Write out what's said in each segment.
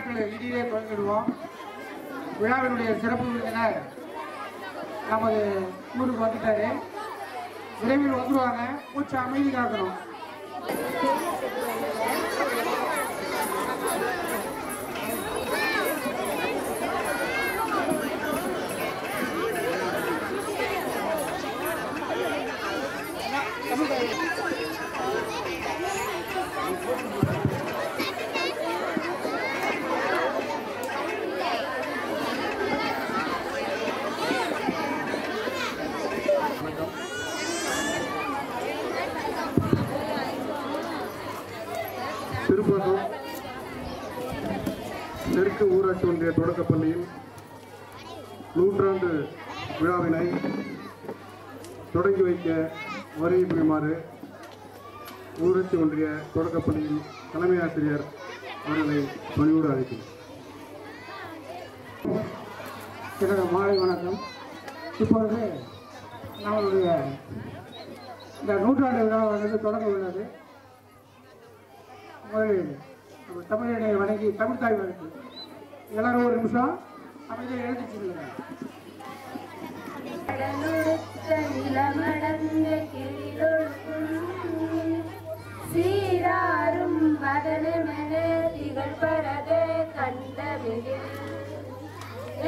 விழாக்களை இனிதே தொடங்கிடுவோம். விழாவினுடைய சிறப்பு விருந்தினர் நமது ஊருக்கு வந்துட்டாரு. விரைவில் வந்துடுவாங்க. மூச்சு அமைதி காக்கணும். திருப்பூர் தெற்கு ஊராட்சி ஒன்றிய தொடக்கப்பள்ளியில் 100ஆண்டு விழாவினை தொடங்கி வைக்க வருகை புரியுமாறு ஊராட்சி ஒன்றிய தொடக்கப்பள்ளியின் தலைமை ஆசிரியர் அவர்களை பணியோடு அழைக்கிறேன். மாலை வணக்கம். இப்பொழுது நம்மளுடைய இந்த 100ஆண்டு விழாவானது தொடங்க உள்ளது. முதலில் நம்ம தமிழனை வணங்கி தமிழ் தாய் வணங்கி எல்லாரும் ஒரு நிமிஷம் அமைதியாக எழுதிச்சுருங்க. சீராரும் வதனமென திகழ்பரத கண்டமிழில்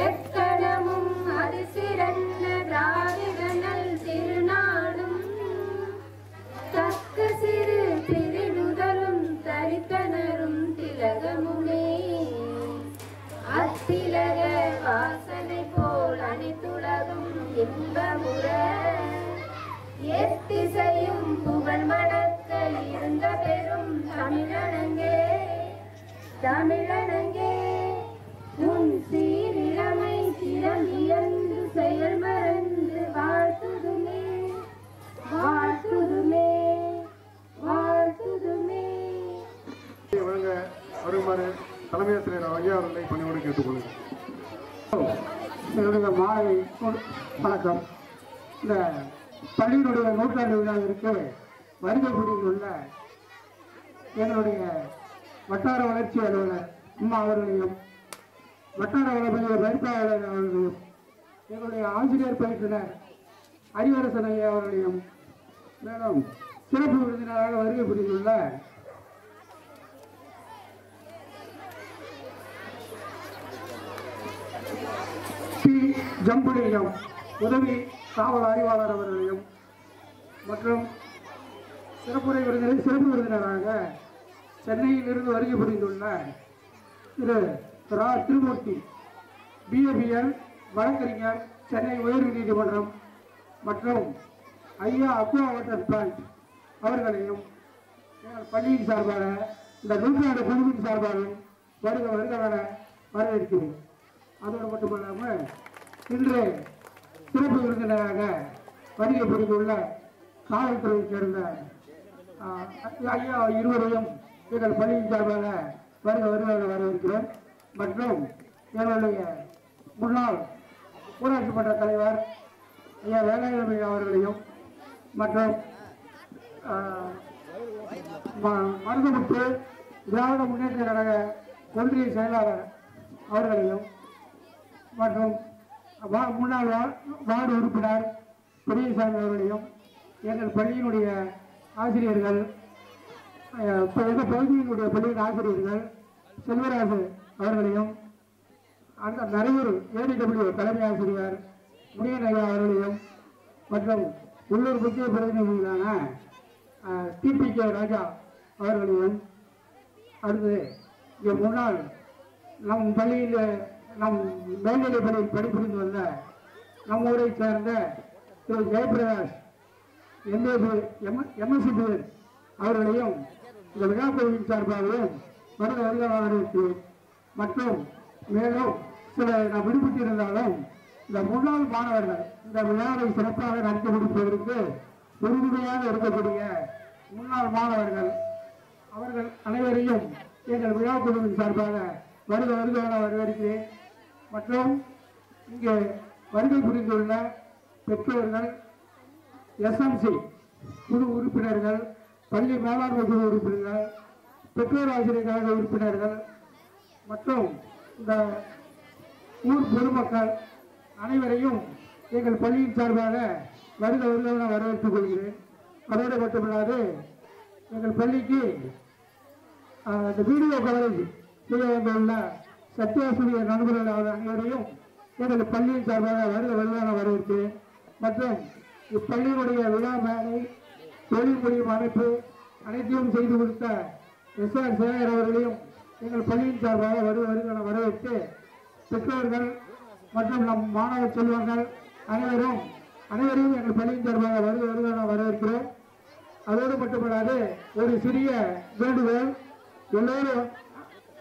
எக்கணமும் அது சிறந்த திராவிடனல் திருநாடும் தக்க சிறு திருநுதலும் தரித்தனரும் திலகமுமே அத்திலக வாசனை போல் அனைத்துலகும் இன்பமுற எத்திசையும் புகழ் மணக்க இருந்த பெரும் தமிழனங்கே தமிழனங்கே உன் சீரிழமை திறமியன்று செயல் மறந்து வாழ்த்துதுமே வாழ்த்துதுமே வாழ்த்துதுமே. வழங்க வருமாறு தலைமை ஆசிரியர் ஐயா அவர்களை பணியோடு கேட்டுக்கொள்கிறேன். என்னுடைய மாலை வணக்கம். இந்த பள்ளியினுடைய 100ஆண்டு விழாவிற்கு வருகை புரிந்துள்ள எங்களுடைய வட்டார வளர்ச்சி அலுவலர் அம்மா அவர்களையும் வட்டார வளர்ச்சி பயிற்சியாளர் அவர்களையும் எங்களுடைய ஆசிரியர் பயிற்றுனர் அறிவரசன் ஐயா அவர்களையும் மேலும் சிறப்பு விருந்தினராக வருகை புரிந்துள்ள ஜம்புலிங்கம் உதவி காவல் ஆய்வாளர் அவர்களையும் மற்றும் சிறப்பு விருந்தினராக சென்னையில் இருந்து வருகை புரிந்துள்ள திரு ரா திருமூர்த்தி பிஏபிஎல் வழக்கறிஞர் சென்னை உயர்நீதிமன்றம் மற்றும் ஐயா அக்வா வாட்டர் பிளான்ட் அவர்களையும் எங்கள் பள்ளியின் சார்பாக இந்த 100ஆண்டு குழுவின் சார்பாகவும் வருக வரவேற்கிறேன். அதோடு மட்டுமல்லாமல் இன்று சிறப்பு விருந்தினராக வருகை புரிந்துள்ள காவல்துறையைச் சேர்ந்த ஐயா இருவரையும் எங்கள் பள்ளியின் சார்பாக வரவேற்கிறோம். மற்றும் எங்களுடைய முன்னாள் ஊராட்சி மன்ற தலைவர் ஐயா வேலாயுதம் அவர்களையும் மற்றும் மருதமுத்து திராவிட முன்னேற்ற கழக ஒன்றிய செயலாளர் அவர்களையும் மற்றும் முன்னாள் வார்டு உறுப்பினர் பெரியசாமி அவர்களையும் எங்கள் பள்ளியினுடைய ஆசிரியர்கள் எங்கள் பகுதியினுடைய பள்ளியின் ஆசிரியர்கள் செல்வராஜு அவர்களையும் அந்த நரையூர் ஏடிடபிள்யூ தலைமை ஆசிரியர் முனியன் ஐயா அவர்களையும் மற்றும் உள்ளூர் முக்கிய பிரதிநிதிகளான டிபிகே ராஜா அவர்களையும் அடுத்து இங்கே முன்னாள் நம் பள்ளியில் நம் மேல்நிலை பள்ளியில் பணிபுரிந்து வந்த நம் ஊரை சேர்ந்த திரு ஜெயபிரகாஷ் எம்எஸ்சி அவர்களையும் இந்த விழா குழுவின் சார்பாகவும் வரவேற்கிறேன். மற்றும் மேலும் சில நாம் விடுபட்டிருந்தாலும் இந்த முன்னாள் மாணவர்கள் இந்த விழாவை சிறப்பாக நடத்தி கொடுப்பதற்கு உறுதுணையாக இருக்கக்கூடிய முன்னாள் மாணவர்கள் அவர்கள் அனைவரையும் எங்கள் விழா குழுவின் சார்பாக வருக வரவேற்கிறேன். மற்றும் இங்கே வருகை புரிந்துள்ள பெற்றோர்கள், எஸ்எம்சி குழு உறுப்பினர்கள், பள்ளி மேலாண்மை குழு உறுப்பினர்கள், பெற்றோர் ஆசிரியர் கழக உறுப்பினர்கள், மற்றும் இந்த ஊர் பொதுமக்கள் அனைவரையும் எங்கள் பள்ளியின் சார்பாக வருக வருக வரவேற்றுக் கொள்கிறேன். அதோடு மட்டுமில்லாது எங்கள் பள்ளிக்கு இந்த வீடியோ கவரேஜ் செய்ய வந்துள்ள சத்யாசுரிய நண்பர்கள் அனைவரையும் எங்கள் பள்ளியின் சார்பாக வருக வருக வரவேற்கிறேன். மற்றும் இப்பள்ளியினுடைய விழா மேலை தொழில் முடியும் அமைப்பு அனைத்தையும் செய்து கொடுத்த எஸ்ஆர் சேகர் அவர்களையும் எங்கள் பள்ளியின் சார்பாக வருக வருக வரவேற்று பெற்றோர்கள் மற்றும் நம் மாணவ செல்வங்கள் அனைவரையும் எங்கள் பள்ளியின் சார்பாக வருக வருக வரவேற்கிறோம். அதோடு மட்டுமல்லாது ஒரு சிறிய வேண்டுகோள்,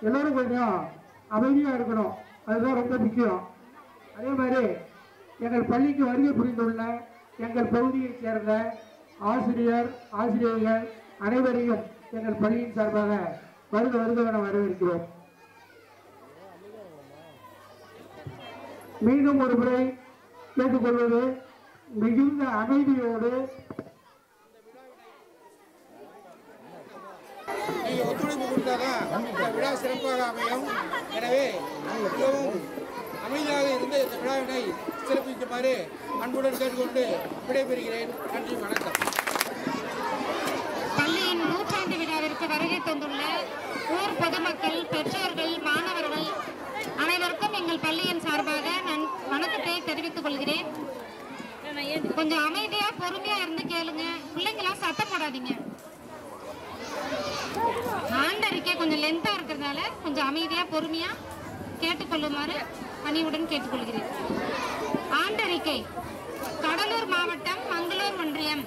எல்லோரும் கொஞ்சம் அமைதியாக இருக்கணும், அதுதான் ரொம்ப முக்கியம். அதே மாதிரி எங்கள் பள்ளிக்கு வருகை புரிந்துள்ள எங்கள் பகுதியைச் சேர்ந்த ஆசிரியர்கள் அனைவரையும் எங்கள் பள்ளியின் சார்பாக வருக வருக என வரவேற்கிறோம். மீண்டும் ஒரு முறை கேட்டுக்கொள்வது, மிகுந்த அமைதியோடு நீங்கள் ஒத்துழைப்பு கொடுத்தாதான் இந்த விழா சிறப்பாக அமையும். எனவே மிகவும் அமைதியாக இருந்து இந்த விழாவினை சிறப்பிக்குமாறு அன்புடன் கேட்டுக்கொண்டு விடைபெறுகிறேன். நன்றி, வணக்கம். பள்ளியின் 100ஆண்டு விழாவிற்கு வருகை தந்துள்ள ஊர் பொதுமக்கள், பெற்றோர்கள், மாணவர்கள் அனைவருக்கும் எங்கள் பள்ளியின் சார்பாக நான் வணக்கத்தை தெரிவித்துக் கொள்கிறேன். கொஞ்சம் அமைதியா பொறுமையா இருந்து கேளுங்க. பிள்ளைங்களாம் சத்தம் போடாதீங்க. ஆண்டறிக்கை கொஞ்சம் லென்த்தா இருக்கிறதுனால கொஞ்சம் அமைதியா பொறுமையா கேட்டுக்கொள்ளுமாறு பணிவுடன் கேட்டுக்கொள்கிறேன். ஆண்டறிக்கை. கடலூர் மாவட்டம் மங்களூர் ஒன்றியம்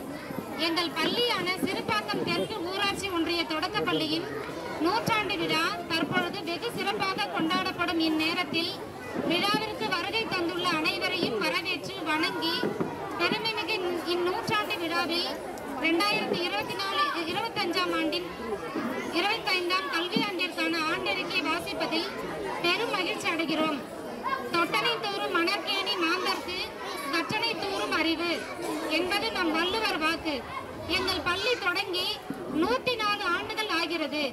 எங்கள் பள்ளியான சிறுபாக்கம் தெற்கு ஊராட்சி ஒன்றிய தொடக்க பள்ளியின் 100ஆண்டு விழா தற்பொழுது வெகு சிறப்பாக கொண்டாடப்படும் இந்நேரத்தில் விழாவிற்கு வருகை தந்துள்ள அனைவரையும் வரவேற்று வணங்கி பெருமைமிகு இந்நூற்றாண்டு விழாவில் 2024-25ஆம் ஆண்டின் 25ஆம் கல்வியாண்டிற்கான ஆண்டறிக்கை வாசிப்பதில் பெரும் மகிழ்ச்சி அடைகிறோம். தொட்டனை தூறும் மணற்கேணி மாந்தர்க்கு கற்றனை தூறும் அறிவு என்பது நம் வள்ளுவர் வாக்கு. எங்கள் பள்ளி தொடங்கி 104 ஆண்டுகள் ஆகிறது.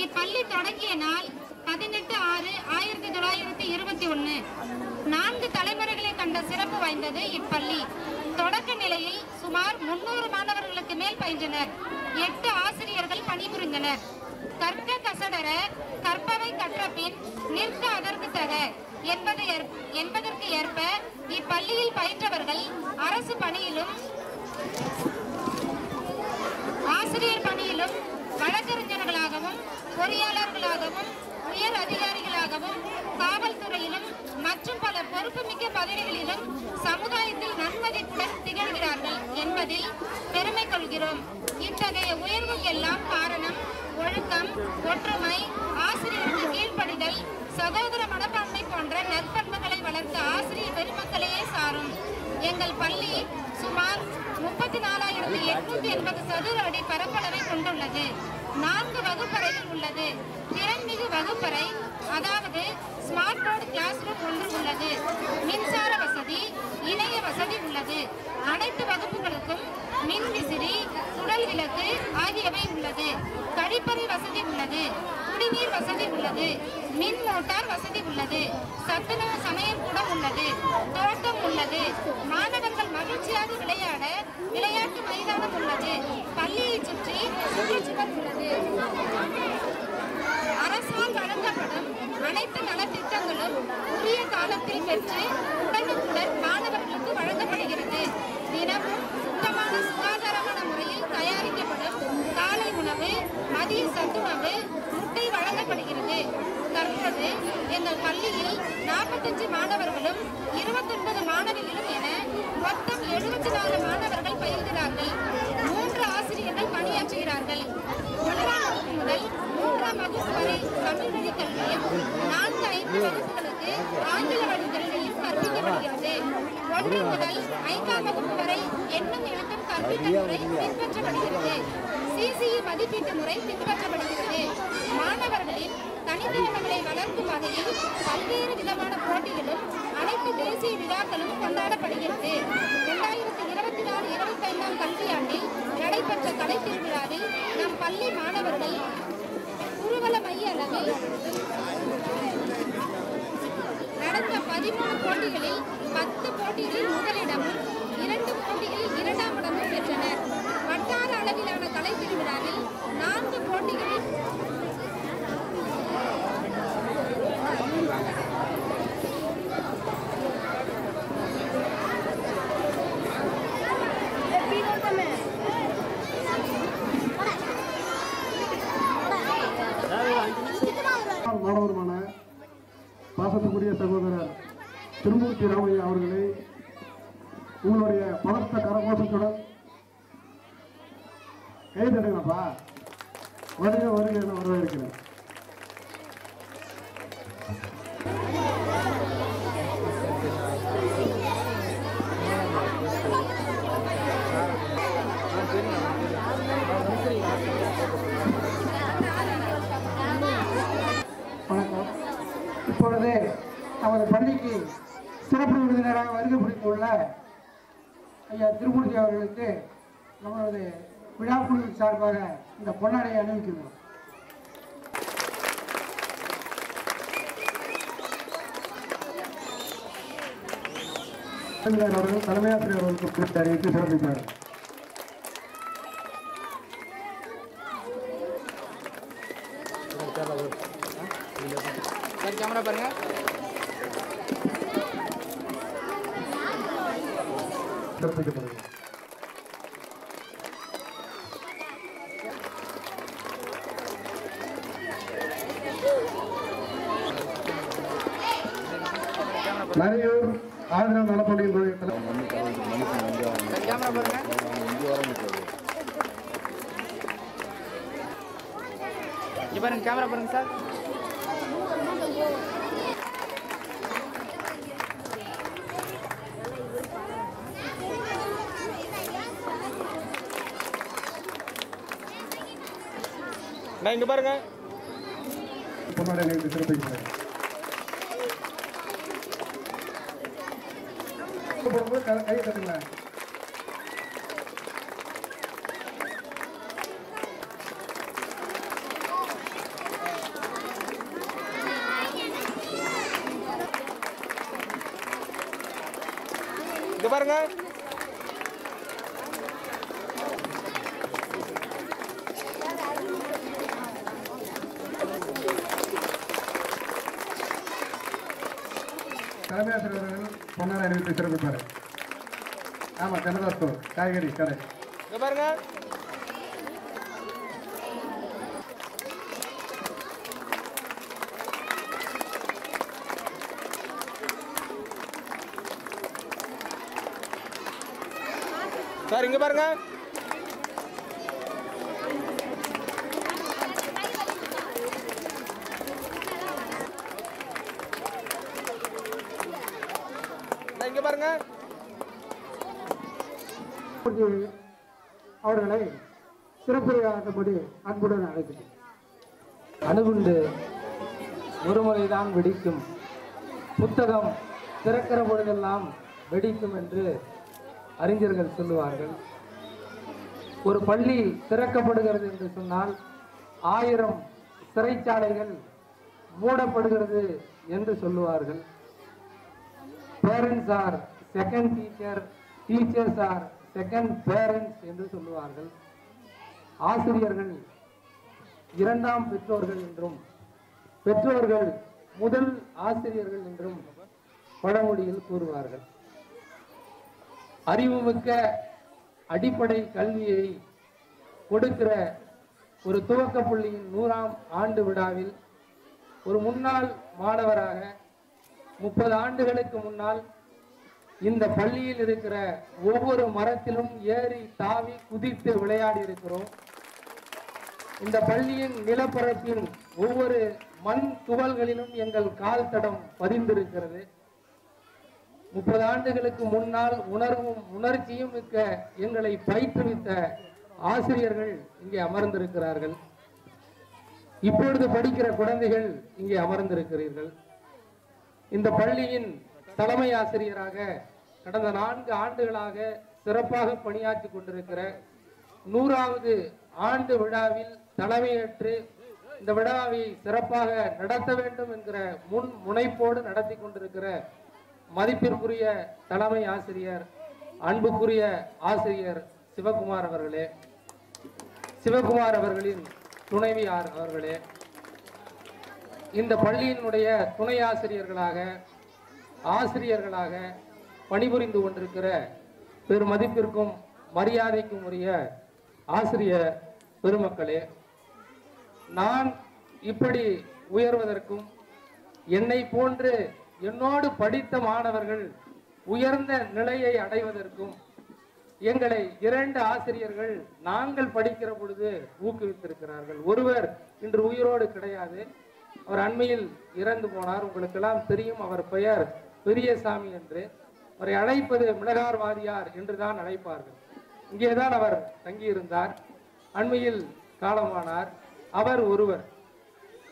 இப்பள்ளி தொடங்கிய நாள் 18/6/1921. 4 தலைமுறைகளை கண்ட சிறப்பு வாய்ந்தது இப்பள்ளி. தொடக்க நிலையில் சுமார் 300 மாணவர்களுக்கு மேல் பயின்றனர். 8 ஆசிரியர்கள் பணிபுரிந்தனர். கற்க கசடர கற்பவை கற்ற பின் நிற்க அதற்கு தக என்பதற்கு ஏற்ப இப்பள்ளியில் பயின்றவர்கள் அரசு பணியிலும் ஆசிரியர் பணியிலும் வழக்கறிஞர்களாகவும் பொறியாளர்களாகவும் உயர் அதிகாரிகளாகவும் காவல்துறையிலும் மற்றும் பல பொறுப்புமிக்க பதவிகளிலும் சமுதாயத்தில் நன்மதிப்புடன் திகழ்கிறார்கள் என்பதில் பெருமை கொள்கிறோம். இத்தகைய உயர்வுக்கெல்லாம் காரணம் ஒழுக்கம், ஒற்றுமை, ஆசிரியருக்கு கீழ்ப்படிதல், சகோதர மனப்பான்மை போன்ற நற்பண்புகளை வளர்த்த ஆசிரியர் பெருமக்களையே சாரும். எங்கள் பள்ளி சுமார் 34,880 சதுர அடி பரப்பளவை கொண்டுள்ளது. 4 வகுப்பறைகள் உள்ளது. திறன்மிகு வகுப்பறை, அதாவது ஸ்மார்ட் போர்டு கிளாஸ் ரூம் ஒன்று உள்ளது. மின்சார வசதி, இணைய வசதி உள்ளது. அனைத்து வகுப்புகளுக்கும் மின் விசிறி, சுடல் விளக்கு ஆகியவை உள்ளது. கழிப்பறை வசதி உள்ளது. குடிநீர் வசதி உள்ளது. மின் மோட்டார் வசதி உள்ளது. சத்துணவு சமையல் கூடம் உள்ளது. தோட்டம் உள்ளது. மாணவர்கள் மகிழ்ச்சியாக விளையாட விளையாட்டு மைதானம் உள்ளது. பள்ளியை சுற்றி சுற்றுச்சுவர் உள்ளது. அரசால் வழங்கப்படும் அனைத்து நலத்திட்டங்களும் உரிய காலத்தில் பெற்று உடனுக்குடன் மாணவர்களுக்கு வழங்கப்படுகிறது. தினமும் சுத்தமான சுகாதாரமான முறையில் தயாரிக்கப்படும் காலை உணவு, மதிய சத்துணவு, முட்டை வழங்கப்படுகிறது. தற்போது எங்கள் பள்ளியில் 45 மாணவர்களும் 29 மாணவிகளும் என மொத்தம் 74 மாணவர்கள் பயில்கிறார்கள். 3 ஆசிரியர்கள் பணியாற்றுகிறார்கள். 1ஆம் வகுப்பு முதல் 3ஆம் வகுப்பு வரை தமிழ் வழி கல்வியும் 4-5 வகுப்புகளுக்கு ஆங்கில வழி கல்வியும் கற்பிக்கப்படுகிறது. 1 முதல் 5ஆம் வகுப்பு வரை எண்ணும் எழுத்தும் கற்பித்தல் முறை பின்பற்றப்படுகிறது. CCE மதிப்பீட்டு முறை பின்பற்றப்படுகிறது. மாணவர்களின் தனித்திறமைகளை வளர்க்கும் வகையில் பல்வேறு விதமான போட்டிகளும் அனைத்து தேசிய விழாக்களும் கொண்டாடப்படுகிறது. 2024-25ஆம் கல்வியாண்டில் நடைபெற்ற கலை திருவிழாவில் நம் பள்ளி மாணவர்கள் உருவ தடகள மைய அளவில் நடந்த 13 போட்டிகளில் 10 போட்டிகளில் முதலிடமும் 2 போட்டிகளில் 2ஆம் இடமும் பெற்றனர். வட்டார அளவிலான கலை திருவிழாவில் 4 போட்டிகளில் மாணவருமான பாசத்துக்குரிய சகோதரர் திருமூர்த்தி ராமையா அவர்களை உங்களுடைய பலத்த கரகோஷத்துடன் கைதடுங்கப்பா. வருக வருக என வரவேற்கிறேன். வணக்கம். இப்பொழுது நமது பள்ளிக்கு சிறப்பு விருந்தினராக வருகை புரிந்துள்ள ஐயா திருமூர்த்தி அவர்களுக்கு நமது விழாக்குழுவின் சார்பாக இந்த பொன்னாடையை அணிவிக்கிறோம். அவர்கள் தலைமை ஆசிரியர் அவர்களுக்கு குறித்த அறிவித்து சிறப்பித்தார். கேமரா பாருங்க. சிறப்பிக்கப்படுகிறது. நரையூர் ஆந்திரா நலப்பள்ளியின் கேமரா பாருங்க. இங்க பாருங்க, கேமரா பாருங்க சார். நான் இங்க பாருங்க. பொன்னாடை அணிவித்து சிறப்பிக்கிறார். கை தட்டுங்க. இங்க பாருங்க. தலைமை ஆசிரியர் அவர்கள் பொன்னாடை அணிவித்து சிறப்பிப்பார். ஆமா, ஜனதா ஸ்டோர் காய்கறி கடை. இங்க பாருங்க. சார் இங்க பாருங்க. இங்க பாருங்க. அவர்களை சிறப்புரையாற்றும்படி அன்புடன் அழைக்கிறேன். அணுகுண்டு ஒருமுறைதான் வெடிக்கும், புத்தகம் திறக்கிற பொழுதெல்லாம் வெடிக்கும் என்று அறிஞர்கள் சொல்லுவார்கள். ஒரு பள்ளி திறக்கப்படுகிறது என்று சொன்னால் 1000 சிறைச்சாலைகள் மூடப்படுகிறது என்று சொல்லுவார்கள். Parents are second teacher, teachers are second parents என்று சொல்லுவார்கள். ஆசிரியர்கள் 2ஆம் பெற்றோர்கள் என்றும் பெற்றோர்கள் முதல் ஆசிரியர்கள் என்றும் பழமொழியில் கூறுவார்கள். அறிவுமிக்க அடிப்படை கல்வியை கொடுக்கிற ஒரு துவக்க பள்ளியின் 100ஆம் ஆண்டு விழாவில் ஒரு முன்னாள் மாணவராக 30 ஆண்டுகளுக்கு முன்னால் இந்த பள்ளியில் இருக்கிற ஒவ்வொரு மரத்திலும் ஏறி தாவி குதித்து விளையாடி இருக்கிறோம். இந்த பள்ளியின் நிலப்பரப்பின் ஒவ்வொரு மண் துகள்களிலும் எங்கள் கால் தடம் பதிந்திருக்கிறது. 30 ஆண்டுகளுக்கு முன்னால் உணர்வும் உணர்ச்சியும் மிக்க எங்களை பயிற்றுவித்த ஆசிரியர்கள் இங்கே அமர்ந்திருக்கிறார்கள். இப்பொழுது படிக்கிற குழந்தைகள் இங்கே அமர்ந்திருக்கிறீர்கள். இந்த பள்ளியின் தலைமை ஆசிரியராக கடந்த 4 ஆண்டுகளாக சிறப்பாக பணியாற்றி கொண்டிருக்கிற 100வது ஆண்டு விழாவில் தலைமையேற்று இந்த விழாவை சிறப்பாக நடத்த வேண்டும் என்கிற முன் முனைப்போடு நடத்தி கொண்டிருக்கிற மதிப்பிற்குரிய தலைமை ஆசிரியர், அன்புக்குரிய ஆசிரியர் சிவகுமார் அவர்களே, சிவகுமார் அவர்களின் துணைவியார் அவர்களே, இந்த பள்ளியினுடைய துணை ஆசிரியர்களாக பணிபுரிந்து கொண்டிருக்கிற பெருமதிப்பிற்கும் மரியாதைக்கும் உரிய ஆசிரியர் பெருமக்களே, நான் இப்படி உயர்வதற்கும் என்னை போன்று என்னோடு படித்த மாணவர்கள் உயர்ந்த நிலையை அடைவதற்கும் எங்களை 2 ஆசிரியர்கள் நாங்கள் படிக்கிற பொழுது ஊக்குவித்திருக்கிறார்கள். ஒருவர் இன்று உயிரோடு கிடையாது, அவர் அண்மையில் இறந்து போனார். உங்களுக்கெல்லாம் தெரியும், அவர் பெயர் பெரியசாமி என்று. அவரை அழைப்பது மிளகார்வாதியார் என்றுதான் அழைப்பார்கள். இங்கேதான் அவர் தங்கியிருந்தார். அண்மையில் காலமானார். அவர் ஒருவர்.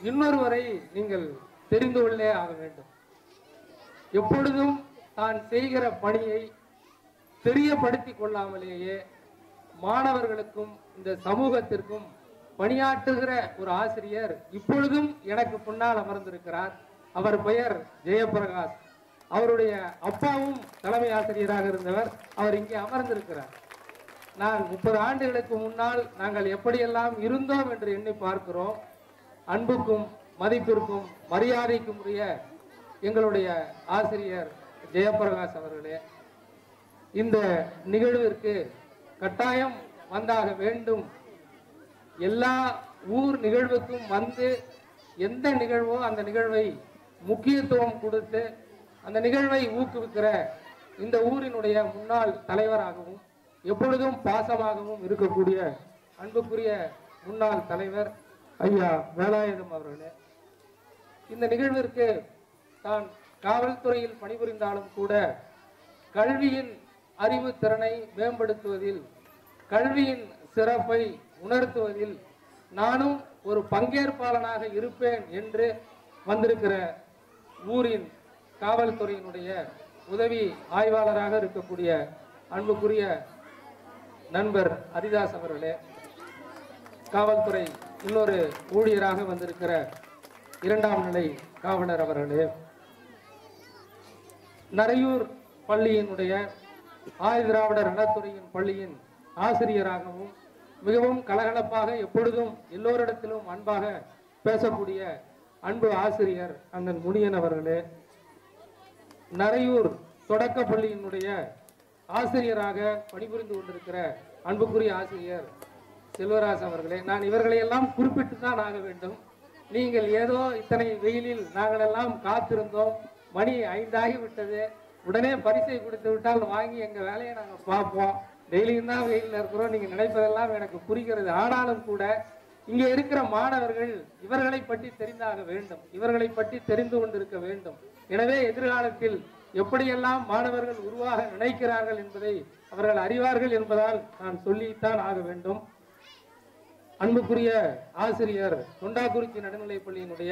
இன்னொருவரை நீங்கள் தெரிந்து கொள்ளே ஆக வேண்டும். எப்பொழுதும் தான் செய்கிற பணியை தெரியப்படுத்திக் கொள்ளாமலேயே மாணவர்களுக்கும் இந்த சமூகத்திற்கும் பணியாற்றுகிற ஒரு ஆசிரியர் இப்பொழுதும் எனக்கு முன்னால் அமர்ந்திருக்கிறார். அவர் பெயர் ஜெயபிரகாஷ். அவருடைய அப்பாவும் தலைமை ஆசிரியராக இருந்தவர். அவர் இங்கே அமர்ந்திருக்கிறார். நான் 30 ஆண்டுகளுக்கு முன்னால் நாங்கள் எப்படியெல்லாம் இருந்தோம் என்று எண்ணி பார்க்கிறோம். அன்புக்கும் மதிப்பிற்கும் மரியாதைக்கும் உரிய எங்களுடைய ஆசிரியர் ஜெயபிரகாஷ் அவர்களே, இந்த நிகழ்விற்கு கட்டாயம் வந்தாக வேண்டும். எல்லா ஊர் நிகழ்வுக்கும் வந்து எந்த நிகழ்வோ அந்த நிகழ்வை முக்கியத்துவம் கொடுத்து அந்த நிகழ்வை ஊக்குவிக்கிற இந்த ஊரினுடைய முன்னாள் தலைவராகவும் எப்பொழுதும் பாசமாகவும் இருக்கக்கூடிய அன்புக்குரிய முன்னாள் தலைவர் ஐயா வேலாயுதம் அவர்களே, இந்த நிகழ்விற்கு தான் காவல்துறையில் பணிபுரிந்தாலும் கூட கல்வியின் அறிவு திறனை மேம்படுத்துவதில், கல்வியின் சிறப்பை உணர்த்துவதில் நானும் ஒரு பங்கேற்பாளனாக இருப்பேன் என்று வந்திருக்கிற ஊரின் காவல்துறையினுடைய உதவி ஆய்வாளராக இருக்கக்கூடிய அன்புக்குரிய நண்பர் ஹரிதாஸ் அவர்களே, காவல்துறை இன்னொரு ஊழியராக வந்திருக்கிற 2ஆம் நிலை காவலர் அவர்களே, நரையூர் பள்ளியினுடைய ஆதிதிராவிடர் நலத்துறையின் பள்ளியின் ஆசிரியராகவும் மிகவும் கலகலப்பாக எப்பொழுதும் எல்லோரிடத்திலும் அன்பாக பேசக்கூடிய அன்பு ஆசிரியர் அண்ணன் முனியன் அவர்களே, நரையூர் தொடக்க பள்ளியினுடைய ஆசிரியராக பணிபுரிந்து கொண்டிருக்கிற அன்புக்குரிய ஆசிரியர் செல்வராஜ் அவர்களே, நான் இவர்களை எல்லாம் குறிப்பிட்டு தான் ஆக வேண்டும். நீங்கள் ஏதோ இத்தனை வெயிலில் நாங்கள் எல்லாம் காத்திருந்தோம், மணி 5 ஆகிவிட்டது, உடனே பரிசை கொடுத்து விட்டால் வாங்கி எங்கள் வேலையை நாங்கள் பார்ப்போம், டெய்லியும் தான் வெயிலில் இருக்கிறோம், நீங்கள் நினைப்பதெல்லாம் எனக்கு புரிகிறது. ஆனாலும் கூட இங்கே இருக்கிற மாணவர்கள் இவர்களை பற்றி தெரிந்தாக வேண்டும், இவர்களை பற்றி தெரிந்து கொண்டிருக்க வேண்டும். எனவே எதிர்காலத்தில் எப்படியெல்லாம் மாணவர்கள் உருவாக நினைக்கிறார்கள் என்பதை அவர்கள் அறிவார்கள் என்பதால் நான் சொல்லித்தான் ஆக வேண்டும். அன்புக்குரிய ஆசிரியர் தொண்டாக்குறிச்சி நடுநிலைப் பள்ளியினுடைய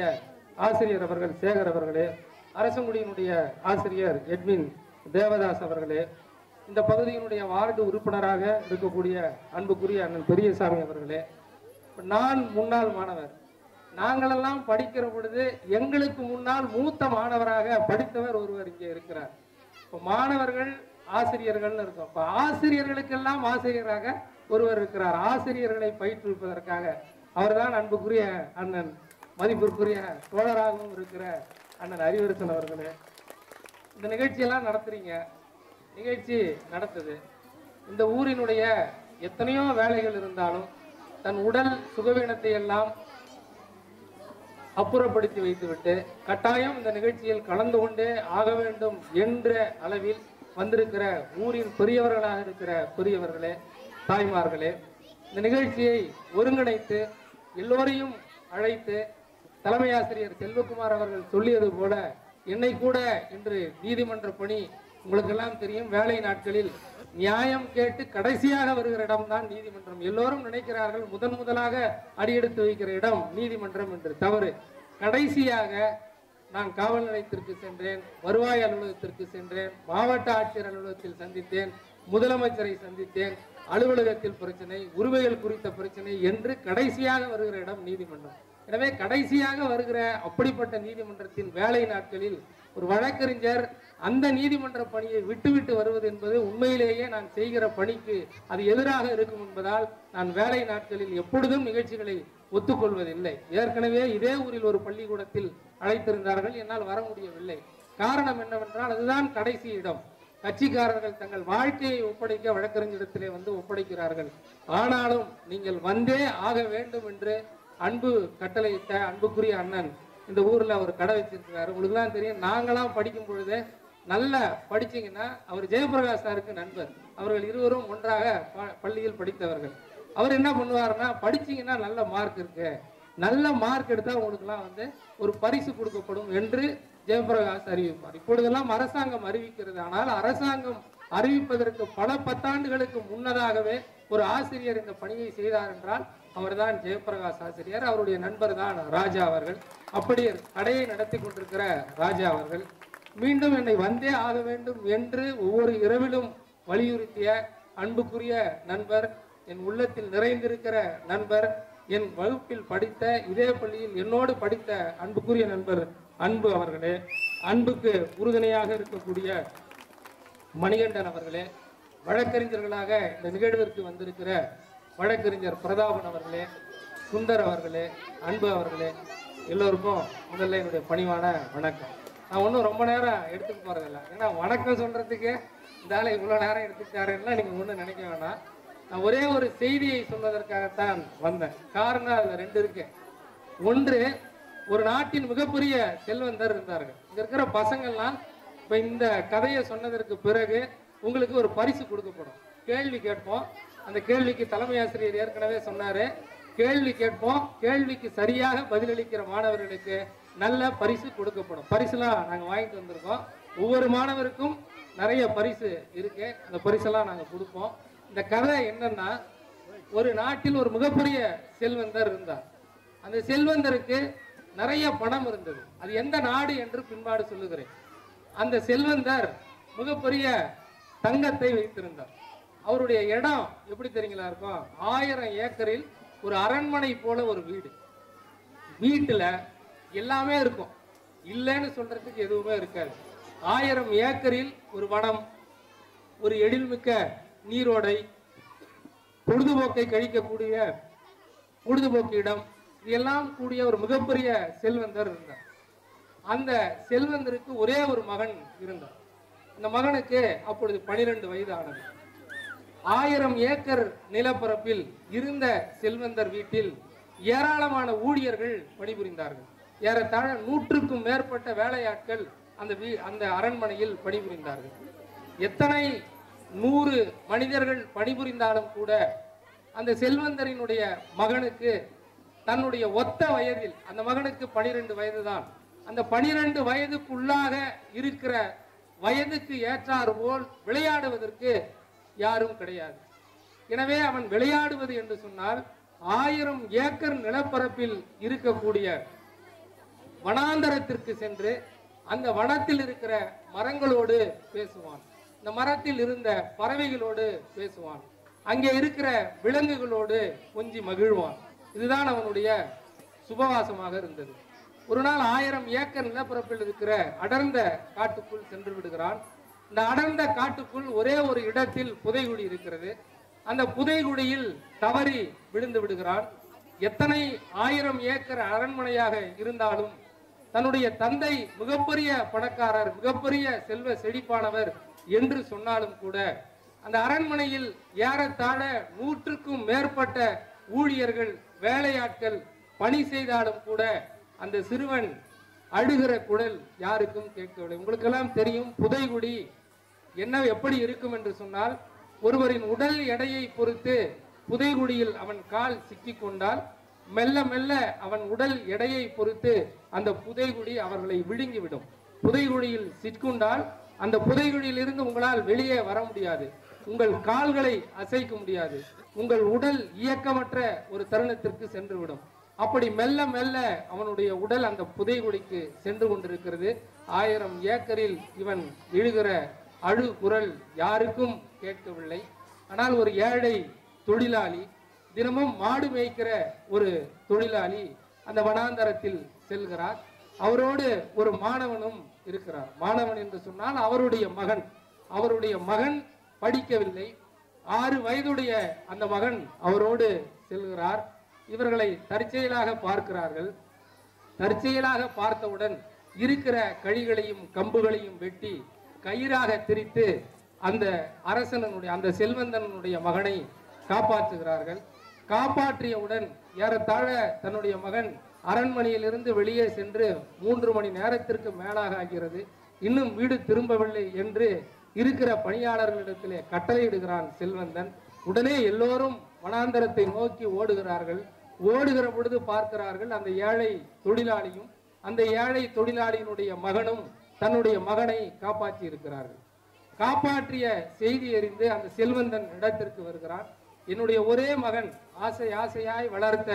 ஆசிரியர் அவர்கள் சேகர் அவர்களே, அரசங்குடியினுடைய ஆசிரியர் எட்வின் தேவதாஸ் அவர்களே, இந்த பகுதியினுடைய வார்டு உறுப்பினராக இருக்கக்கூடிய அன்புக்குரிய அண்ணன் பெரியசாமி அவர்களே, நான் முன்னாள் மாணவர், நாங்களெல்லாம் படிக்கிற பொழுது எங்களுக்கு முன்னால் மூத்த மாணவராக படித்தவர் ஒருவர் இங்கே இருக்கிறார். இப்போ மாணவர்கள் ஆசிரியர்கள் இருக்கும், இப்போ ஆசிரியர்களுக்கெல்லாம் ஆசிரியராக ஒருவர் இருக்கிறார். ஆசிரியர்களை பயிற்றுவிப்பதற்காக அவர்தான் அன்புக்குரிய அண்ணன் மதிப்பிற்குரிய தோழராகவும் இருக்கிற அண்ணன் அறிவரசன் அவர்களே. இந்த நிகழ்ச்சியெல்லாம் நடத்துறீங்க, நிகழ்ச்சி நடத்துது. இந்த ஊரினுடைய எத்தனையோ வேலைகள் இருந்தாலும் தன் உடல் சுகவீனத்தை எல்லாம் அப்புறப்படுத்தி வைத்துவிட்டு கட்டாயம் இந்த நிகழ்ச்சியில் கலந்து கொண்டே ஆக வேண்டும் என்ற அளவில் வந்திருக்கிற ஊரின் பெரியவர்களாக இருக்கிற பெரியவர்களே, தாய்மார்களே, இந்த நிகழ்ச்சியை ஒருங்கிணைத்து எல்லோரையும் அழைத்து தலைமை ஆசிரியர் செல்வகுமார் அவர்கள் சொல்லியது போல என்னை கூட இன்று நீதிமன்ற பணி உங்களுக்கெல்லாம் தெரியும், வேலை நாட்களில் நியாயம் கேட்டு கடைசியாக வருகிற இடம்தான் நீதிமன்றம். எல்லோரும் நினைக்கிறார்கள் முதலாக அடியெடுத்து வைக்கிற இடம் நீதிமன்றம் என்று. தவறு. கடைசியாக நான் காவல் நிலையத்திற்கு சென்றேன், வருவாய் அலுவலகத்திற்கு சென்றேன், மாவட்ட ஆட்சியர் அலுவலகத்தில் சந்தித்தேன், முதலமைச்சரை சந்தித்தேன், அலுவலகத்தில் பிரச்சனை, உரிமைகள் குறித்த பிரச்சனை என்று கடைசியாக வருகிற இடம் நீதிமன்றம். எனவே கடைசியாக வருகிற அப்படிப்பட்ட நீதிமன்றத்தின் வேலை நாட்களில் ஒரு வழக்கறிஞர் அந்த நீதிமன்ற பணியை விட்டுவிட்டு வருவது என்பது உண்மையிலேயே நான் செய்கிற பணிக்கு அது எதிராக இருக்கும் என்பதால் நான் வேலை நாட்களில் எப்பொழுதும் நிகழ்ச்சிகளை ஒத்துக்கொள்வதில்லை. ஏற்கனவே இதே ஊரில் ஒரு பள்ளிக்கூடத்தில் அழைத்திருந்தார்கள், என்னால் வர முடியவில்லை. காரணம் என்னவென்றால் அதுதான் கடைசி இடம். கட்சிக்காரர்கள் தங்கள் வாழ்க்கையை ஒப்படைக்க வழக்கறிஞரிடத்திலே வந்து ஒப்படைக்கிறார்கள். ஆனாலும் நீங்கள் வந்தே ஆக வேண்டும் என்று அன்பு கட்டளையிட்ட அன்புக்குரிய அண்ணன் இந்த ஊர்ல ஒரு கடை வச்சிருக்கிறாரு. உங்களுக்குலாம் தெரியும், நாங்களாம் படிக்கும் பொழுது நல்லா படிச்சீங்கன்னா அவர் ஜெயபிரகாஷ் சாருக்கு நண்பர். அவர்கள் இருவரும் ஒன்றாக பள்ளியில் படித்தவர்கள். அவர் என்ன பண்ணுவாருன்னா, படிச்சீங்கன்னா நல்ல மார்க் இருக்கு, நல்ல மார்க் எடுத்தா உங்களுக்குலாம் வந்து ஒரு பரிசு கொடுக்கப்படும் என்று ஜெயபிரகாஷ் அறிவிப்பார். இப்பொழுதெல்லாம் அரசாங்கம் அறிவிக்கிறது. ஆனால் அரசாங்கம் அறிவிப்பதற்கு பல பத்தாண்டுகளுக்கு முன்னதாகவே ஒரு ஆசிரியர் இந்த பணியை செய்தார் என்றால் அவர்தான் ஜெயபிரகாஷ் ஆசிரியர். அவருடைய நண்பர் தான் ராஜா அவர்கள். அப்படி கடையை நடத்தி கொண்டிருக்கிற ராஜா அவர்கள் மீண்டும் என்னை வந்தே ஆக வேண்டும் என்று ஒவ்வொரு இரவிலும் வலியுறுத்திய அன்புக்குரிய நண்பர், என் உள்ளத்தில் நிறைந்திருக்கிற நண்பர், என் வகுப்பில் படித்த இதே பள்ளியில் என்னோடு படித்த அன்புக்குரிய நண்பர் அன்பு அவர்களே, அன்புக்கு உறுதுணையாக இருக்கக்கூடிய மணிகண்டன் அவர்களே, வழக்கறிஞர்களாக இந்த நிகழ்விற்கு வந்திருக்கிற வழக்கறிஞர் பிரதாபன் அவர்களே, சுந்தர் அவர்களே, அன்பு அவர்களே, எல்லோருக்கும் முதல்ல என்னுடைய பணிவான வணக்கம். நான் ஒன்றும் ரொம்ப நேரம் எடுத்துக்க போறதில்லை. ஏன்னா வணக்கம் சொல்றதுக்கு இந்த ஆளை இவ்வளோ நேரம் எடுத்துக்கிட்டாருன்னா நீங்கள் ஒன்றும் நினைக்க வேணாம். நான் ஒரே ஒரு செய்தியை சொல்வதற்காகத்தான் வந்தேன். காரணம் அதில் ரெண்டு இருக்கு. ஒன்று, ஒரு நாட்டின் மிகப்பெரிய செல்வந்தர் இருந்தார்கள். இங்க இருக்கிற பசங்கள்லாம் இப்போ இந்த கதையை சொன்னதற்கு பிறகு உங்களுக்கு ஒரு பரிசு கொடுக்கப்படும். கேள்வி கேட்போம். அந்த கேள்விக்கு தலைமை ஆசிரியர் ஏற்கனவே சொன்னாரு, கேள்வி கேட்போம், கேள்விக்கு சரியாக பதிலளிக்கிற மாணவர்களுக்கு நல்ல பரிசு கொடுக்கப்படும். பரிசுலாம் நாங்கள் வாங்கிட்டு வந்திருக்கோம். ஒவ்வொரு மாணவருக்கும் நிறைய பரிசு இருக்கு. அந்த பரிசெல்லாம் நாங்கள் கொடுப்போம். இந்த கதை என்னன்னா, ஒரு நாட்டில் ஒரு மிகப்பெரிய செல்வந்தர் இருந்தார். அந்த செல்வந்தருக்கு நிறைய பணம் இருந்தது. அது எந்த நாடு என்று பின்பாடு சொல்லுகிறேன். அந்த செல்வந்தர் மிகப்பெரிய தங்கத்தை வைத்திருந்தார். அவருடைய இடம் எப்படி தெரியுங்களா இருக்கும்? 1000 ஏக்கரில் ஒரு அரண்மனை போல ஒரு வீடு. வீட்டுல எல்லாமே இருக்கும், இல்லைன்னு சொல்றதுக்கு எதுவுமே இருக்காது. 1000 ஏக்கரில் ஒரு வனம், ஒரு எழில்மிக்க நீரோடை, பொழுதுபோக்கை கழிக்கக்கூடிய பொழுதுபோக்கு இடம், இதெல்லாம் கூடிய ஒரு மிகப்பெரிய செல்வந்தர் இருந்தார். அந்த செல்வந்தருக்கு ஒரே ஒரு மகன் இருந்தார். அந்த மகனுக்கு அப்பொழுது 12 வயது ஆனது. 1000 ஏக்கர் நிலப்பரப்பில் இருந்த செல்வந்தர் வீட்டில் ஏராளமான ஊழியர்கள் பணிபுரிந்தார்கள். ஏறத்தாழ 100க்கும் மேற்பட்ட வேலையாட்கள் அந்த அரண்மனையில் பணிபுரிந்தார்கள். எத்தனை 100 மனிதர்கள் பணிபுரிந்தாலும் கூட அந்த செல்வந்தரினுடைய மகனுக்கு தன்னுடைய ஒத்த வயதில், அந்த மகனுக்கு 12 வயது தான், அந்த 12 வயதுக்குள்ளாக இருக்கிற வயதுக்கு ஏற்றாறு போல் விளையாடுவதற்கு யாரும் கிடையாது. எனவே அவன் விளையாடுவது என்று சொன்னால் 1000 ஏக்கர் நிலப்பரப்பில் இருக்கக்கூடிய வனாந்தரத்திற்கு சென்று அந்த வனத்தில் இருக்கிற மரங்களோடு பேசுவான், இந்த மரத்தில் இருந்த பறவைகளோடு பேசுவான், அங்கே இருக்கிற விலங்குகளோடு கொஞ்சி மகிழ்வான். இதுதான் அவனுடைய சுபவாசமாக இருந்தது. ஒரு நாள் 1000 ஏக்கர் நிலப்பரப்பில் இருக்கிற அடர்ந்த காட்டுக்குள் சென்று விடுகிறான். இந்த அடர்ந்த காட்டுக்குள் ஒரே ஒரு இடத்தில் புதைகுழி இருக்கிறது. அந்த புதைகுழியில் தவறி விழுந்து விடுகிறான். எத்தனை 1000 ஏக்கர் அரண்மனையாக இருந்தாலும் தன்னுடைய தந்தை மிகப்பெரிய பணக்காரர், மிகப்பெரிய செல்வ செழிப்பானவர் என்று சொன்னாலும் கூட அந்த அரண்மனையில் ஏறத்தாழ 100க்கும் மேற்பட்ட ஊழியர்கள், வேலையாட்கள் பணி செய்தாலும் கூட அந்த சிறுவன் அழுகிற குரல் யாருக்கும் கேட்கவில்லை. உங்களுக்கெல்லாம் தெரியும், புதைகுழி எப்படி இருக்கும் என்று சொன்னால், ஒருவரின் உடல் எடையை பொறுத்து புதைகுழியில் அவன் கால் சிக்கி கொண்டால் மெல்ல மெல்ல அவன் உடல் எடையை பொறுத்து அந்த புதைகுழி அவர்களை விழுங்கிவிடும். புதைகுழியில் சிக்குண்டால் அந்த புதைகுழியில் இருந்து உங்களால் வெளியே வர முடியாது, உங்கள் கால்களை அசைக்க முடியாது, உங்கள் உடல் இயக்கமற்ற ஒரு தருணத்திற்கு சென்றுவிடும். அப்படி மெல்ல மெல்ல அவனுடைய உடல் அந்த புதைகுழிக்கு சென்று கொண்டிருக்கிறது. 1000 ஏக்கரில் இவன் எழுகிற அழு குரல் யாருக்கும் கேட்கவில்லை. ஆனால் ஒரு ஏழை தொழிலாளி, தினமும் மாடு மேய்க்கிற ஒரு தொழிலாளி அந்த வனாந்தரத்தில் செல்கிறார். அவரோடு ஒரு மாணவனும் இருக்கிறார். மாணவன் என்று சொன்னால் அவருடைய மகன் படிக்கவில்லை. 6 வயதுடைய அந்த மகன் அவரோடு செல்கிறார். இவர்களை தற்செயலாக பார்க்கிறார்கள். தற்செயலாக பார்த்தவுடன் இருக்கிற கழிகளையும் கம்புகளையும் வெட்டி கயிறாக திரித்து அந்த அரசனுடைய அந்த செல்வந்தனுடைய மகனை காப்பாற்றுகிறார்கள். காப்பாற்றியவுடன் ஏறத்தாழ தன்னுடைய மகன் அரண்மனையிலிருந்து வெளியே சென்று 3 மணி நேரத்திற்கு மேலாக ஆகிறது. இன்னும் வீடு திரும்பவில்லை என்று இருக்கிற பணியாளர்களிடத்திலே கட்டளையிடுகிறான் செல்வந்தன். உடனே எல்லோரும் வனாந்தரத்தை நோக்கி ஓடுகிறார்கள். ஓடுகிற பொழுது பார்க்கிறார்கள் அந்த ஏழை தொழிலாளியும் அந்த ஏழை தொழிலாளியினுடைய மகனும் தன்னுடைய மகனை காப்பாற்றி இருக்கிறார்கள். காப்பாற்றிய செய்தி அறிந்து அந்த செல்வந்தன் இடத்திற்கு வருகிறான். என்னுடைய ஒரே மகன், ஆசையாய் வளர்த்த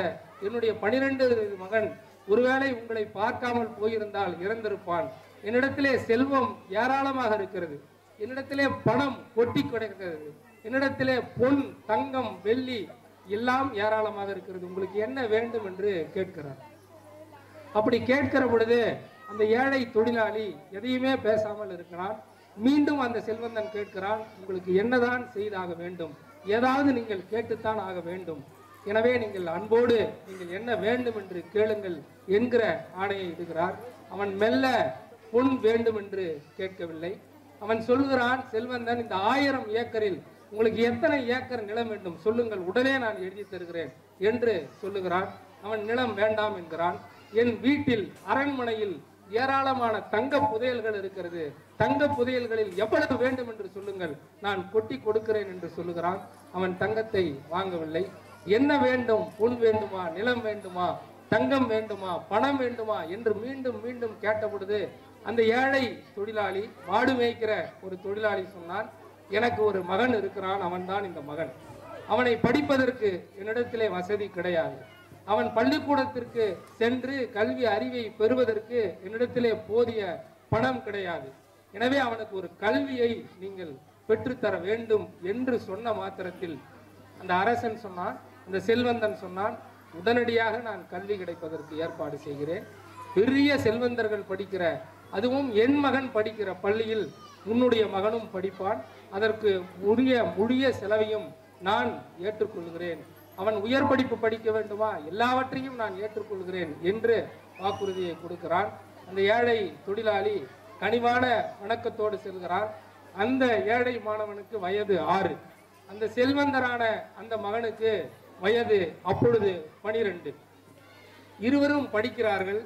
என்னுடைய 12 மகன் ஒருவேளை உங்களை பார்க்காமல் போயிருந்தால் இறந்திருப்பான். என்னிடத்திலே செல்வம் ஏராளமாக இருக்கிறது, என்னிடத்திலே பணம் கொட்டி கிடக்கிறது, என்னிடத்திலே பொன் தங்கம் வெள்ளி எல்லாம் ஏராளமாக இருக்கிறது, உங்களுக்கு என்ன வேண்டும் என்று கேட்கிறார். அப்படி கேட்கிற பொழுது அந்த ஏழை தொழிலாளி எதையுமே பேசாமல் இருக்கிறான். மீண்டும் அந்த செல்வந்தன் கேட்கிறான், உங்களுக்கு என்னதான் செய்தாக வேண்டும், ஏதாவது நீங்கள் கேட்டுத்தான் ஆக வேண்டும், எனவே நீங்கள் அன்போடு நீங்கள் என்ன வேண்டும் என்று கேளுங்கள் என்கிற ஆணையை இடுகிறார். அவன் மெல்ல பொன் வேண்டும் என்று கேட்கவில்லை. அவன் சொல்கிறான், செல்வந்தன், இந்த 1000 ஏக்கரில் உங்களுக்கு எத்தனை ஏக்கர் நிலம் வேண்டும் சொல்லுங்கள், உடனே நான் எழுதி தருகிறேன் என்று சொல்லுகிறான். அவன் நிலம் வேண்டாம் என்கிறான். என் வீட்டில் அரண்மனையில் ஏராளமான தங்க புதையல்கள் இருக்கிறது, தங்க புதையல்களில் எவ்வளவு வேண்டும் என்று சொல்லுங்கள், நான் கொட்டி கொடுக்கிறேன் என்று சொல்லுகிறான். அவன் தங்கத்தை வாங்கவில்லை. என்ன வேண்டும், பொன் வேண்டுமா, நிலம் வேண்டுமா, தங்கம் வேண்டுமா, பணம் வேண்டுமா என்று மீண்டும் மீண்டும் கேட்ட பொழுது அந்த ஏழை தொழிலாளி, மாடு மேய்க்கிற ஒரு தொழிலாளி சொன்னான், எனக்கு ஒரு மகன் இருக்கிறான், அவன்தான் இந்த மகன். அவனை படிப்பதற்கு என்னிடத்திலே வசதி கிடையாது. அவன் பள்ளிக்கூடத்திற்கு சென்று கல்வி அறிவை பெறுவதற்கு என்னிடத்திலே போதிய பணம் கிடையாது. எனவே அவனுக்கு ஒரு கல்வியை நீங்கள் பெற்றுத்தர வேண்டும் என்று சொன்ன மாத்திரத்தில் அந்த அரசன் சொன்னான், அந்த செல்வந்தன் சொன்னான், உடனடியாக நான் கல்வி கிடைப்பதற்கு ஏற்பாடு செய்கிறேன். பெரிய செல்வந்தர்கள் படிக்கிற, அதுவும் என் மகன் படிக்கிற பள்ளியில் உன்னுடைய மகனும் படிப்பான், அதற்கு உரிய செலவையும் நான் ஏற்றுக்கொள்கிறேன். அவன் உயர் படிப்பு படிக்க வேண்டுமா, எல்லாவற்றையும் நான் ஏற்றுக்கொள்கிறேன் என்று வாக்குறுதியை கொடுக்கிறான். அந்த ஏழை தொழிலாளி கனிவான வணக்கத்தோடு செல்கிறான். அந்த ஏழை மாணவனுக்கு வயது 6, அந்த செல்வந்தரான அந்த மகனுக்கு வயது அப்பொழுது 12. இருவரும் படிக்கிறார்கள்.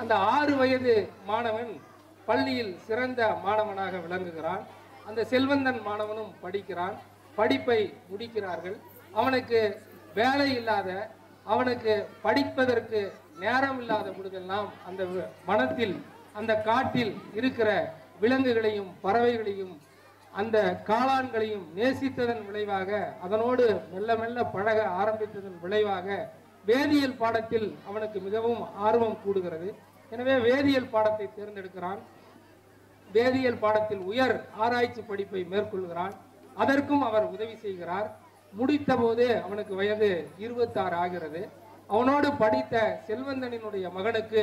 அந்த 6 வயது மாணவன் பள்ளியில் சிறந்த மாணவனாக விளங்குகிறான். அந்த செல்வந்தன் மாணவனும் படிக்கிறான். படிப்பை முடிக்கிறார்கள். அவனுக்கு வேலை இல்லாத, அவனுக்கு படிப்பதற்கு நேரம் இல்லாத பொழுதெல்லாம் அந்த வனத்தில் அந்த காட்டில் இருக்கிற விலங்குகளையும் பறவைகளையும் அந்த காளான்களையும் நேசித்ததன் விளைவாக, அதனோடு மெல்ல மெல்ல பழக ஆரம்பித்ததன் விளைவாக வேதியியல் பாடத்தில் அவனுக்கு மிகவும் ஆர்வம் கூடுகிறது. எனவே வேதியியல் பாடத்தை தேர்ந்தெடுக்கிறான். வேதியியல் பாடத்தில் உயர் ஆராய்ச்சி படிப்பை மேற்கொள்கிறான். அதற்கும் அவர் உதவி செய்கிறார். முடித்த போது அவனுக்கு வயது 26 ஆகிறது. அவனோடு படித்த செல்வந்தனினுடைய மகனுக்கு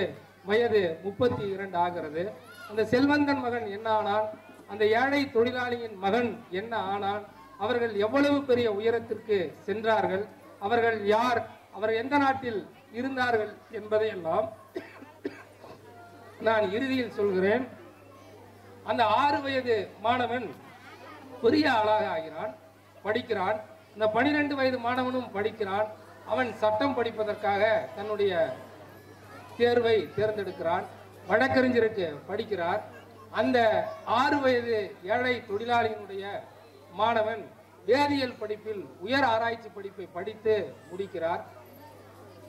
வயது 32 ஆகிறது. அந்த செல்வந்தன் மகன் என்ன ஆனான், அந்த ஏழை தொழிலாளியின் மகன் என்ன ஆனான், அவர்கள் எவ்வளவு பெரிய உயரத்திற்கு சென்றார்கள், அவர்கள் யார், அவர் எந்த நாட்டில் இருந்தார்கள் என்பதையெல்லாம் நான் இறுதியில் சொல்கிறேன். அந்த 6 வயது மாணவன் பெரிய ஆளாக ஆகிறான், படிக்கிறான். இந்த 12 வயது மாணவனும் படிக்கிறான். அவன் சட்டம் படிப்பதற்காக தன்னுடைய தேர்வை தேர்ந்தெடுக்கிறான். வழக்கறிஞருக்கு படிக்கிறார். அந்த 6 வயது ஏழை தொழிலாளியினுடைய மாணவன் வேதியியல் படிப்பில் உயர் ஆராய்ச்சி படிப்பை படித்து முடிக்கிறார்.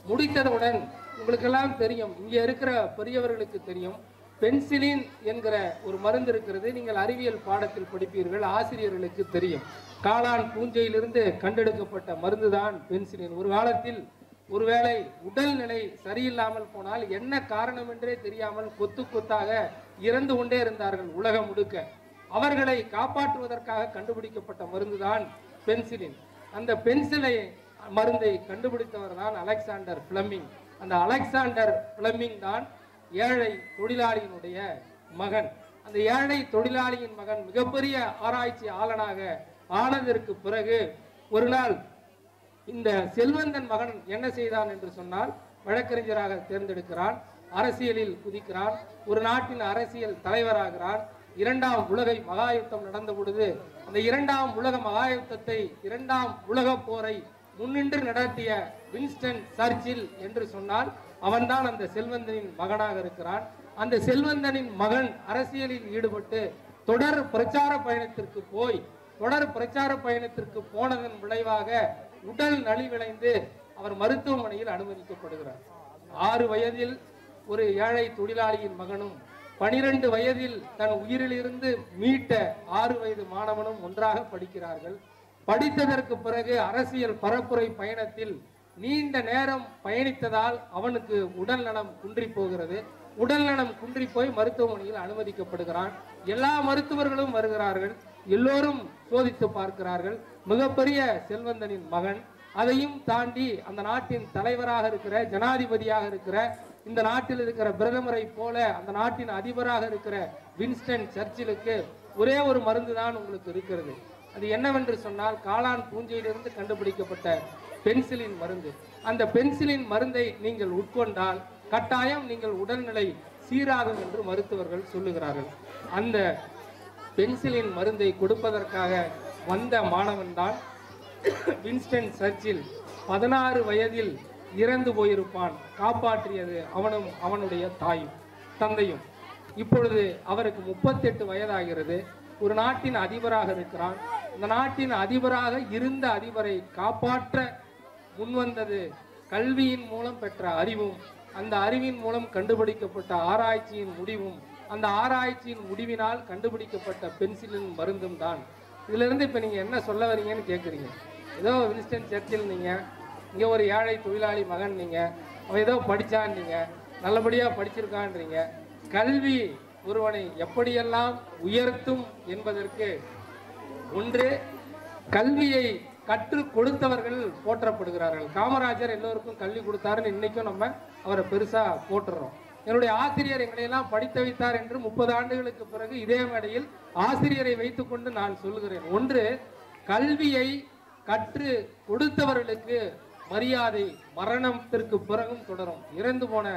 முடித்தவுடன் உங்களுக்கெல்லாம் தெரியும், இங்கே இருக்கிற பெரியவர்களுக்கு தெரியும், பென்சிலின் என்கிற ஒரு மருந்து இருக்கிறது. நீங்கள் அறிவியல் பாடத்தில் படிப்பீர்கள், ஆசிரியர்களுக்கு தெரியும். காளான் பூஞ்சையிலிருந்து கண்டெடுக்கப்பட்ட மருந்து தான் பென்சிலின். ஒரு காலத்தில் ஒருவேளை உடல்நிலை சரியில்லாமல் போனால் என்ன காரணம் என்றே தெரியாமல் கொத்து கொத்தாக இறந்து கொண்டே இருந்தார்கள் உலகம் முழுக்க. அவர்களை காப்பாற்றுவதற்காக கண்டுபிடிக்கப்பட்ட மருந்து தான் பென்சிலின். அந்த பென்சிலை மருந்தை கண்டுபிடித்தவர் தான் அலெக்சாண்டர் பிளமிங். அந்த அலெக்சாண்டர் பிளமிங் தான் ஏழை தொழிலாளியினுடைய மகன். அந்த ஏழை தொழிலாளியின் மகன் மிகப்பெரிய ஆராய்ச்சி ஆளனாக ஆனதற்கு பிறகு ஒரு நாள் இந்த செல்வந்தன் மகன் என்ன செய்தான் என்று சொன்னால், வழக்கறிஞராக தேர்ந்தெடுக்கிறான், அரசியலில் குதிக்கிறான், ஒரு நாட்டின் அரசியல் தலைவராகிறான். இரண்டாம் உலக மகாயுத்தம் நடந்த பொழுது அந்த இரண்டாம் உலக மகாயுத்தத்தை, இரண்டாம் உலக போரை முன்னின்று நடத்திய வின்ஸ்டன் சர்ச்சில் என்று சொன்னால் அவன்தான் அந்த செல்வந்தனின் மகனாக இருக்கிறான். அந்த செல்வந்தனின் மகன் அரசியலில் ஈடுபட்டு தொடர் பிரச்சார பயணத்திற்கு போனதன் விளைவாக உடல் நலிவிளைந்து அவர் மருத்துவமனையில் அனுமதிக்கப்படுகிறார். 6 வயதில் ஒரு ஏழை தொழிலாளியின் மகனும் 12 வயதில் தன் உயிரிலிருந்து மீட்ட 6 வயது மாணவனும் ஒன்றாக படிக்கிறார்கள். படித்ததற்கு பிறகு அரசியல் பரப்புரை பயணத்தில் நீண்ட நேரம் பயணித்ததால் அவனுக்கு உடல் நலம் குன்றி போகிறது. உடல் நலம் குன்றி போய் மருத்துவமனையில் அனுமதிக்கப்படுகிறான். எல்லா மருத்துவர்களும் வருகிறார்கள், எல்லோரும் சோதித்து பார்க்கிறார்கள். மிகப்பெரிய செல்வந்தனின் மகன், அதையும் தாண்டி அந்த நாட்டின் தலைவராக இருக்கிற, ஜனாதிபதியாக இருக்கிற, இந்த நாட்டில் இருக்கிற பிரதமரை போல அந்த நாட்டின் அதிபராக இருக்கிற வின்ஸ்டன் சர்ச்சிலுக்கு ஒரே ஒரு மருந்து தான் உங்களுக்கு இருக்கிறது. அது என்னவென்று சொன்னால், காளான் பூஞ்சையிலிருந்து கண்டுபிடிக்கப்பட்ட பென்சிலின் மருந்து. அந்த பென்சிலின் மருந்தை நீங்கள் உட்கொண்டால் கட்டாயம் நீங்கள் உடல்நிலை சீராகும் என்று மருத்துவர்கள் சொல்லுகிறார்கள். அந்த பென்சிலின் மருந்தை கொடுப்பதற்காக வந்த மாணவன் தான் வின்ஸ்டன் சர்ச்சில். 16 வயதில் இறந்து போயிருப்பான். காப்பாற்றியது அவனும் அவனுடைய தாயும் தந்தையும். இப்பொழுது அவருக்கு 38 வயதாகிறது. ஒரு நாட்டின் அதிபராக இருக்கிறான். இந்த நாட்டின் அதிபராக இருந்த அதிபரை காப்பாற்ற முன்வந்தது கல்வியின் மூலம் பெற்ற அறிவும், அந்த அறிவின் மூலம் கண்டுபிடிக்கப்பட்ட ஆராய்ச்சியின் முடிவும், அந்த ஆராய்ச்சியின் முடிவினால் கண்டுபிடிக்கப்பட்ட பென்சிலின் மருந்தும் தான். இதுல இருந்து இப்ப நீங்க என்ன சொல்ல வரீங்கன்னு கேட்குறீங்க. ஏதோ வின்ஸ்டன் சர்ச்சில் நீங்க, இங்க ஒரு ஏழை தொழிலாளி மகன், நீங்க அவன் ஏதோ படிச்சான், நீங்க நல்லபடியா படிச்சிருக்கான்றீங்க. கல்வி ஒருவனை எப்படியெல்லாம் உயர்த்தும் என்பதற்கு ஒன்று, கல்வியை கற்றுக் கொடுத்தவர்கள் போற்றப்படுகிறார்கள். காமராஜர் எல்லோருக்கும் கல்வி கொடுத்தாருன்னு இன்னைக்கும் நம்ம அவரை பெருசா போட்டுறோம். என்னுடைய ஆசிரியர் எங்களையெல்லாம் படித்து வைத்தார் என்று 30 ஆண்டுகளுக்கு பிறகு இதே மேடையில் ஆசிரியரை வைத்துக்கொண்டு நான் சொல்லுகிறேன். ஒன்று, கல்வியை கற்று கொடுத்தவர்களுக்கு மரியாதை மரணத்திற்கு பிறகும் தொடரும். இறந்து போன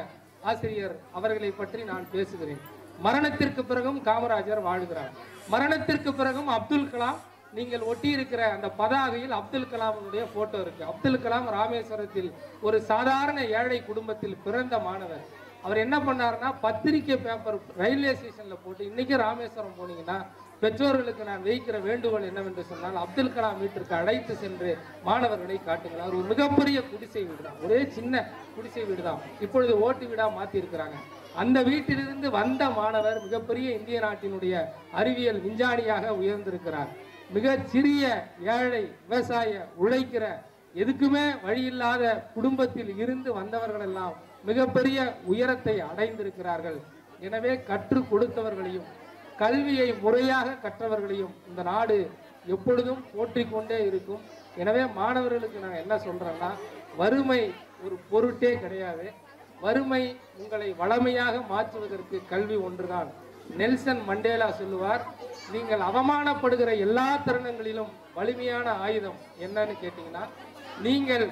ஆசிரியர் அவர்களை பற்றி நான் பேசுகிறேன். மரணத்திற்கு பிறகும் காமராஜர் வாழ்கிறார். மரணத்திற்கு பிறகும் அப்துல் கலாம், நீங்கள் ஒட்டி இருக்கிற அந்த பதாகையில் அப்துல் கலாமுடைய போட்டோ இருக்கு. அப்துல் கலாம் ராமேஸ்வரத்தில் ஒரு சாதாரண ஏழை குடும்பத்தில் பிறந்த மாணவர். அவர் என்ன பண்ணாருன்னா, பத்திரிகை பேப்பர் ரயில்வே ஸ்டேஷன்ல போட்டு, இன்னைக்கு ராமேஸ்வரம் போனீங்கன்னா பெற்றோர்களுக்கு நான் வைக்கிற வேண்டுகோள் என்னவென்று சொன்னால், அப்துல் கலாம் வீட்டிற்கு அழைத்து சென்று மாணவர்களை காட்டுங்கள். அவர் ஒரு மிகப்பெரிய குடிசை வீடு தான், ஒரே சின்ன குடிசை வீடு தான், இப்பொழுது ஓட்டு வீடா மாத்தி இருக்கிறாங்க. அந்த வீட்டிலிருந்து வந்த மாணவர் மிகப்பெரிய இந்திய நாட்டினுடைய அறிவியல் விஞ்ஞானியாக உயர்ந்திருக்கிறார். மிக சிறிய ஏழை விவசாய உழைக்கிற எதுக்குமே வழியில்லாத குடும்பத்தில் இருந்து வந்தவர்கள் எல்லாம் மிகப்பெரிய உயரத்தை அடைந்திருக்கிறார்கள். எனவே கற்றுக் கொடுத்தவர்களையும் கல்வியை முறையாக கற்றவர்களையும் இந்த நாடு எப்பொழுதும் போற்றிக்கொண்டே இருக்கும். எனவே மாணவர்களுக்கு நான் என்ன சொல்றேன்னா, வறுமை ஒரு பொருட்டே கிடையாது. வறுமை உங்களை வளமையாக மாற்றுவதற்கு கல்வி ஒன்றுதான். நெல்சன் மண்டேலா சொல்லுவார், நீங்கள் அவமானப்படுகிற எல்லா தருணங்களிலும் வலிமையான ஆயுதம் என்னன்னு கேட்டீங்கன்னா, நீங்கள்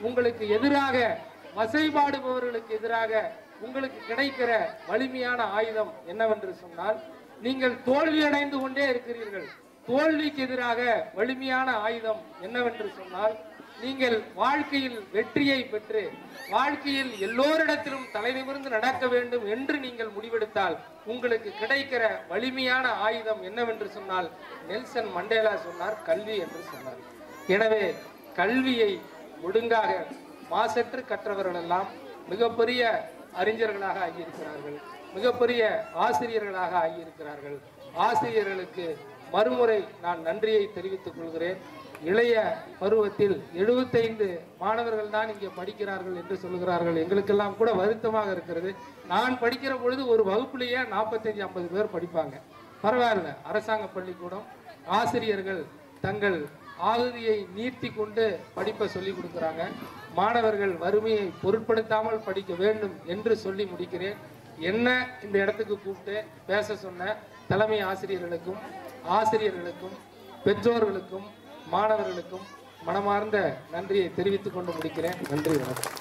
உங்களுக்கு எதிராக வசைபாடுபவர்களுக்கு எதிராக உங்களுக்கு கிடைக்கிற வலிமையான ஆயுதம் என்னவென்று சொன்னால், நீங்கள் தோல்வி அடைந்து கொண்டே இருக்கிறீர்கள். தோல்விக்கு எதிராக வலிமையான ஆயுதம் என்னவென்று சொன்னால், நீங்கள் வாழ்க்கையில் வெற்றியை பெற்று வாழ்க்கையில் எல்லோரிடத்திலும் தலை நிமிர்ந்து நடக்க வேண்டும் என்று நீங்கள் முடிவெடுத்தால் உங்களுக்கு கிடைக்கிற வலிமையான ஆயுதம் என்னவென்று சொன்னால், நெல்சன் மண்டேலா சொன்னார், கல்வி என்று சொன்னார். எனவே கல்வியை ஒழுங்காக மாசற்று கற்றவர்கள் எல்லாம் மிகப்பெரிய அறிஞர்களாக ஆகியிருக்கிறார்கள், மிகப்பெரிய ஆசிரியர்களாக ஆகியிருக்கிறார்கள். ஆசிரியர்களுக்கு மறுமுறை நான் நன்றியை தெரிவித்துக் கொள்கிறேன். இளைய பருவத்தில் 75 மாணவர்கள் தான் இங்கே படிக்கிறார்கள் என்று சொல்லுகிறார்கள். எங்களுக்கெல்லாம் கூட வருத்தமாக இருக்கிறது. நான் படிக்கிற பொழுது ஒரு வகுப்புலேயே 45-50 பேர் படிப்பாங்க. பரவாயில்ல, அரசாங்க பள்ளிக்கூடம். ஆசிரியர்கள் தங்கள் ஆகுதியை நீர்த்தி கொண்டு படிப்பை சொல்லி கொடுக்குறாங்க. மாணவர்கள் வறுமையை பொருட்படுத்தாமல் படிக்க வேண்டும் என்று சொல்லி முடிக்கிறேன். என்ன இந்த இடத்துக்கு கூப்பிட்டு பேச சொன்ன தலைமை ஆசிரியர்களுக்கும் ஆசிரியர்களுக்கும் பெற்றோர்களுக்கும் மாணவர்களுக்கும் மனமார்ந்த நன்றியை தெரிவித்துக் கொண்டு முடிக்கிறேன். நன்றி, வணக்கம்.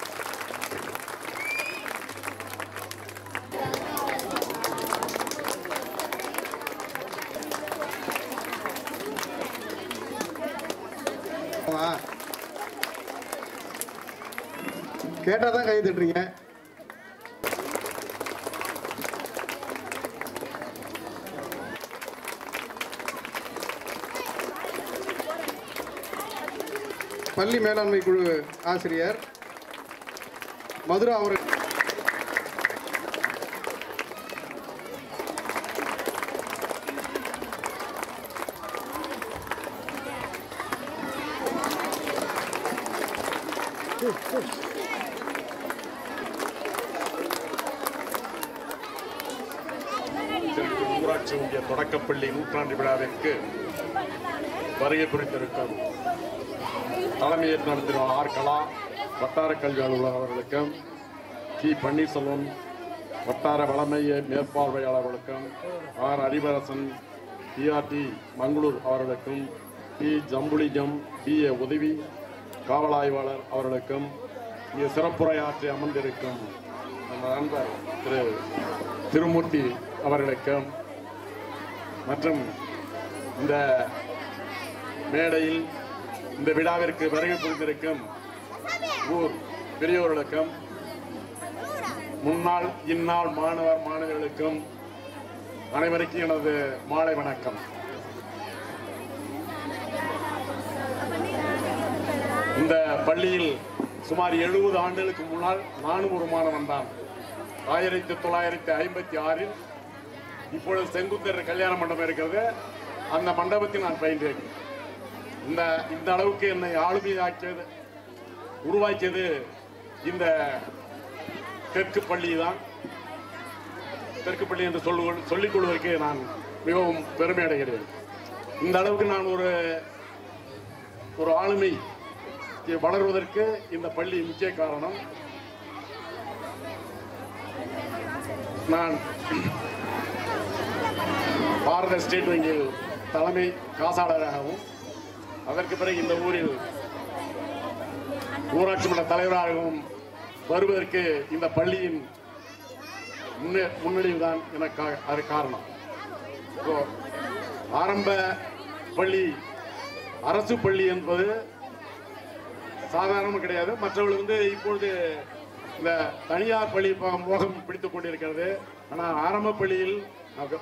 கேட்டாதான் கை தட்டுறீங்க. பள்ளி மேலாண்மை குழு ஆசிரியர் மதுரா அவர்கள் ஊராட்சி ஒன்றிய தொடக்கப்பள்ளி நூற்றாண்டு விழாவிற்கு வருகை குறித்திருக்கும் தலைமையேற்று நடத்தின ஆர் கலா வட்டார கல்வி அலுவலர் அவர்களுக்கும், டி பன்னீர்செல்வம் வட்டார வளமைய மேற்பார்வையாளர்களுக்கும், ஆர் அறிவரசன் டிஆர்டி மங்களூர் அவர்களுக்கும், டி ஜம்புலிஜம் பிஏ உதவி காவல் ஆய்வாளர் அவர்களுக்கும், இங்கே சிறப்புரையாற்றி அமர்ந்திருக்கும் நம்ம நண்பர் திரு திருமூர்த்தி அவர்களுக்கும் மற்றும் இந்த மேடையில் இந்த விழாவிற்கு வருகை புரிந்திருக்கும் ஊர் பெரியோர்களுக்கும் முன்னாள் இந்நாள் மாணவர் மாணவர்களுக்கும் அனைவருக்கும் எனது மாலை வணக்கம். இந்த பள்ளியில் சுமார் 70 ஆண்டுகளுக்கு முன்னால் நானும் ஒரு மாணவன் தான். 1956 இப்பொழுது செங்குந்தர் கல்யாண மண்டபம் இருக்கிறது. அந்த மண்டபத்தில் நான் பயின்றேன். இந்த அளவுக்கு என்னை ஆளுமையாக்கியது உருவாக்கியது இந்த தெற்கு பள்ளி தான். தெற்கு பள்ளி என்று சொல்லிக் கொள்வதற்கு நான் மிகவும் பெருமை அடைகிறேன். இந்த அளவுக்கு நான் ஒரு ஆளுமை வளர்வதற்கு இந்த பள்ளி முக்கிய காரணம். நான் பாரத ஸ்டேட் வங்கியில் தலைமை காசாளராகவும், அதற்கு பிறகு இந்த ஊரில் ஊராட்சி மன்ற தலைவராகவும் வருவதற்கு இந்த பள்ளியின் முன்னணிவு தான் எனக்கு அது காரணம். ஆரம்ப பள்ளி அரசு பள்ளி என்பது சாதாரணம் கிடையாது. மற்றவர்களுக்கு இப்பொழுது இந்த தனியார் பள்ளி மோகம் பிடித்துக் கொண்டிருக்கிறது. ஆனால் ஆரம்ப பள்ளியில்,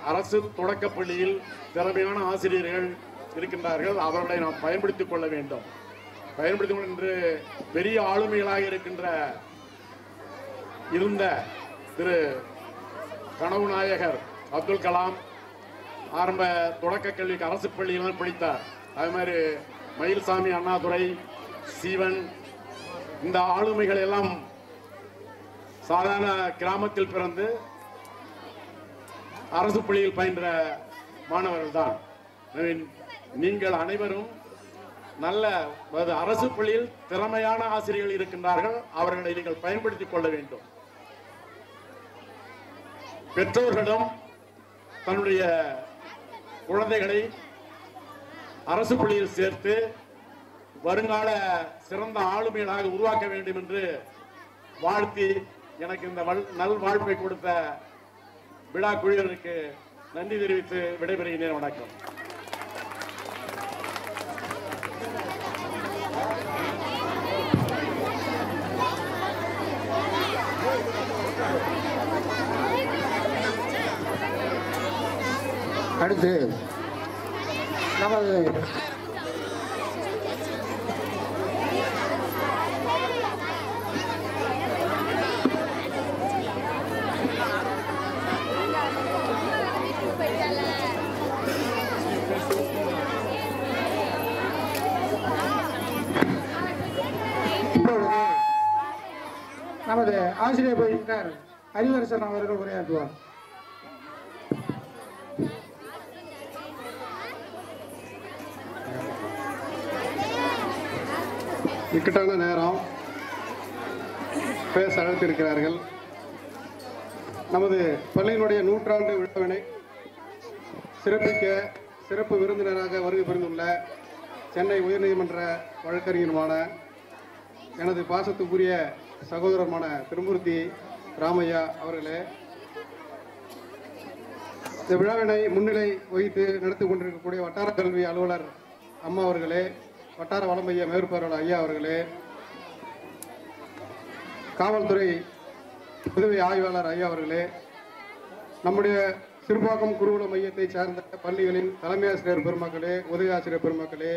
அரசு தொடக்க பள்ளியில் திறமையான ஆசிரியர்கள் இருக்கின்றார்கள். அவர்களை நாம் பயன்படுத்திக் கொள்ள வேண்டும். பயன்படுத்திக் கொண்டு பெரிய ஆளுமைகளாக இருந்த திரு கனவு நாயகர் அப்துல் கலாம் ஆரம்ப தொடக்க கல்விக்கு அரசு பள்ளியில் படித்தார். அது மாதிரி மயில்சாமி அண்ணாதுரை, சீவன், இந்த ஆளுமைகள் எல்லாம் சாதாரண கிராமத்தில் பிறந்து அரசு பள்ளியில் பயின்ற மாணவர்கள் தான். நீங்கள் அனைவரும் நல்ல அரசு பள்ளியில் திறமையான ஆசிரியர்கள் இருக்கின்றார்கள். அவர்களை நீங்கள் பயன்படுத்திக் கொள்ள வேண்டும். பெற்றோர்களிடம் தன்னுடைய குழந்தைகளை அரசு பள்ளியில் சேர்த்து வருங்கால சிறந்த ஆளுமைகளாக உருவாக்க வேண்டும் என்று வாழ்த்தி எனக்கு இந்த நல்வாழ்ப்பை கொடுத்த விழா குழுவினருக்கு நன்றி தெரிவித்து விடைபெறுகிறேன். வணக்கம். அடுத்து நமது நமது ஆசிரியர் பயிற்சியாளர் அறிவரசன் அவர்கள் உரையாற்றுவார். இக்கட்டான நேரம் பேச அழைத்திருக்கிறார்கள். நமது பள்ளியினுடைய 100ஆண்டு விழாவினை சிறப்பிக்க சிறப்பு விருந்தினராக வருகை புரிந்துள்ள சென்னை உயர்நீதிமன்ற வழக்கறிஞருமான எனது பாசத்துக்குரிய சகோதரமான திருமூர்த்தி ராமையா அவர்களே, இந்த விழாவினை முன்னிலை வகித்து நடத்தி கொண்டிருக்கக்கூடிய வட்டார கல்வி அலுவலர் அம்மா அவர்களே, வட்டார வளம் மைய மேற்பார்வையாளர் ஐயா அவர்களே, காவல்துறை உதவி ஆய்வாளர் ஐயா அவர்களே, நம்முடைய சிறுபாக்கம் குருகுல மையத்தை சார்ந்த பள்ளிகளின் தலைமை ஆசிரியர் பெருமக்களே, உதவி ஆசிரியர் பெருமக்களே,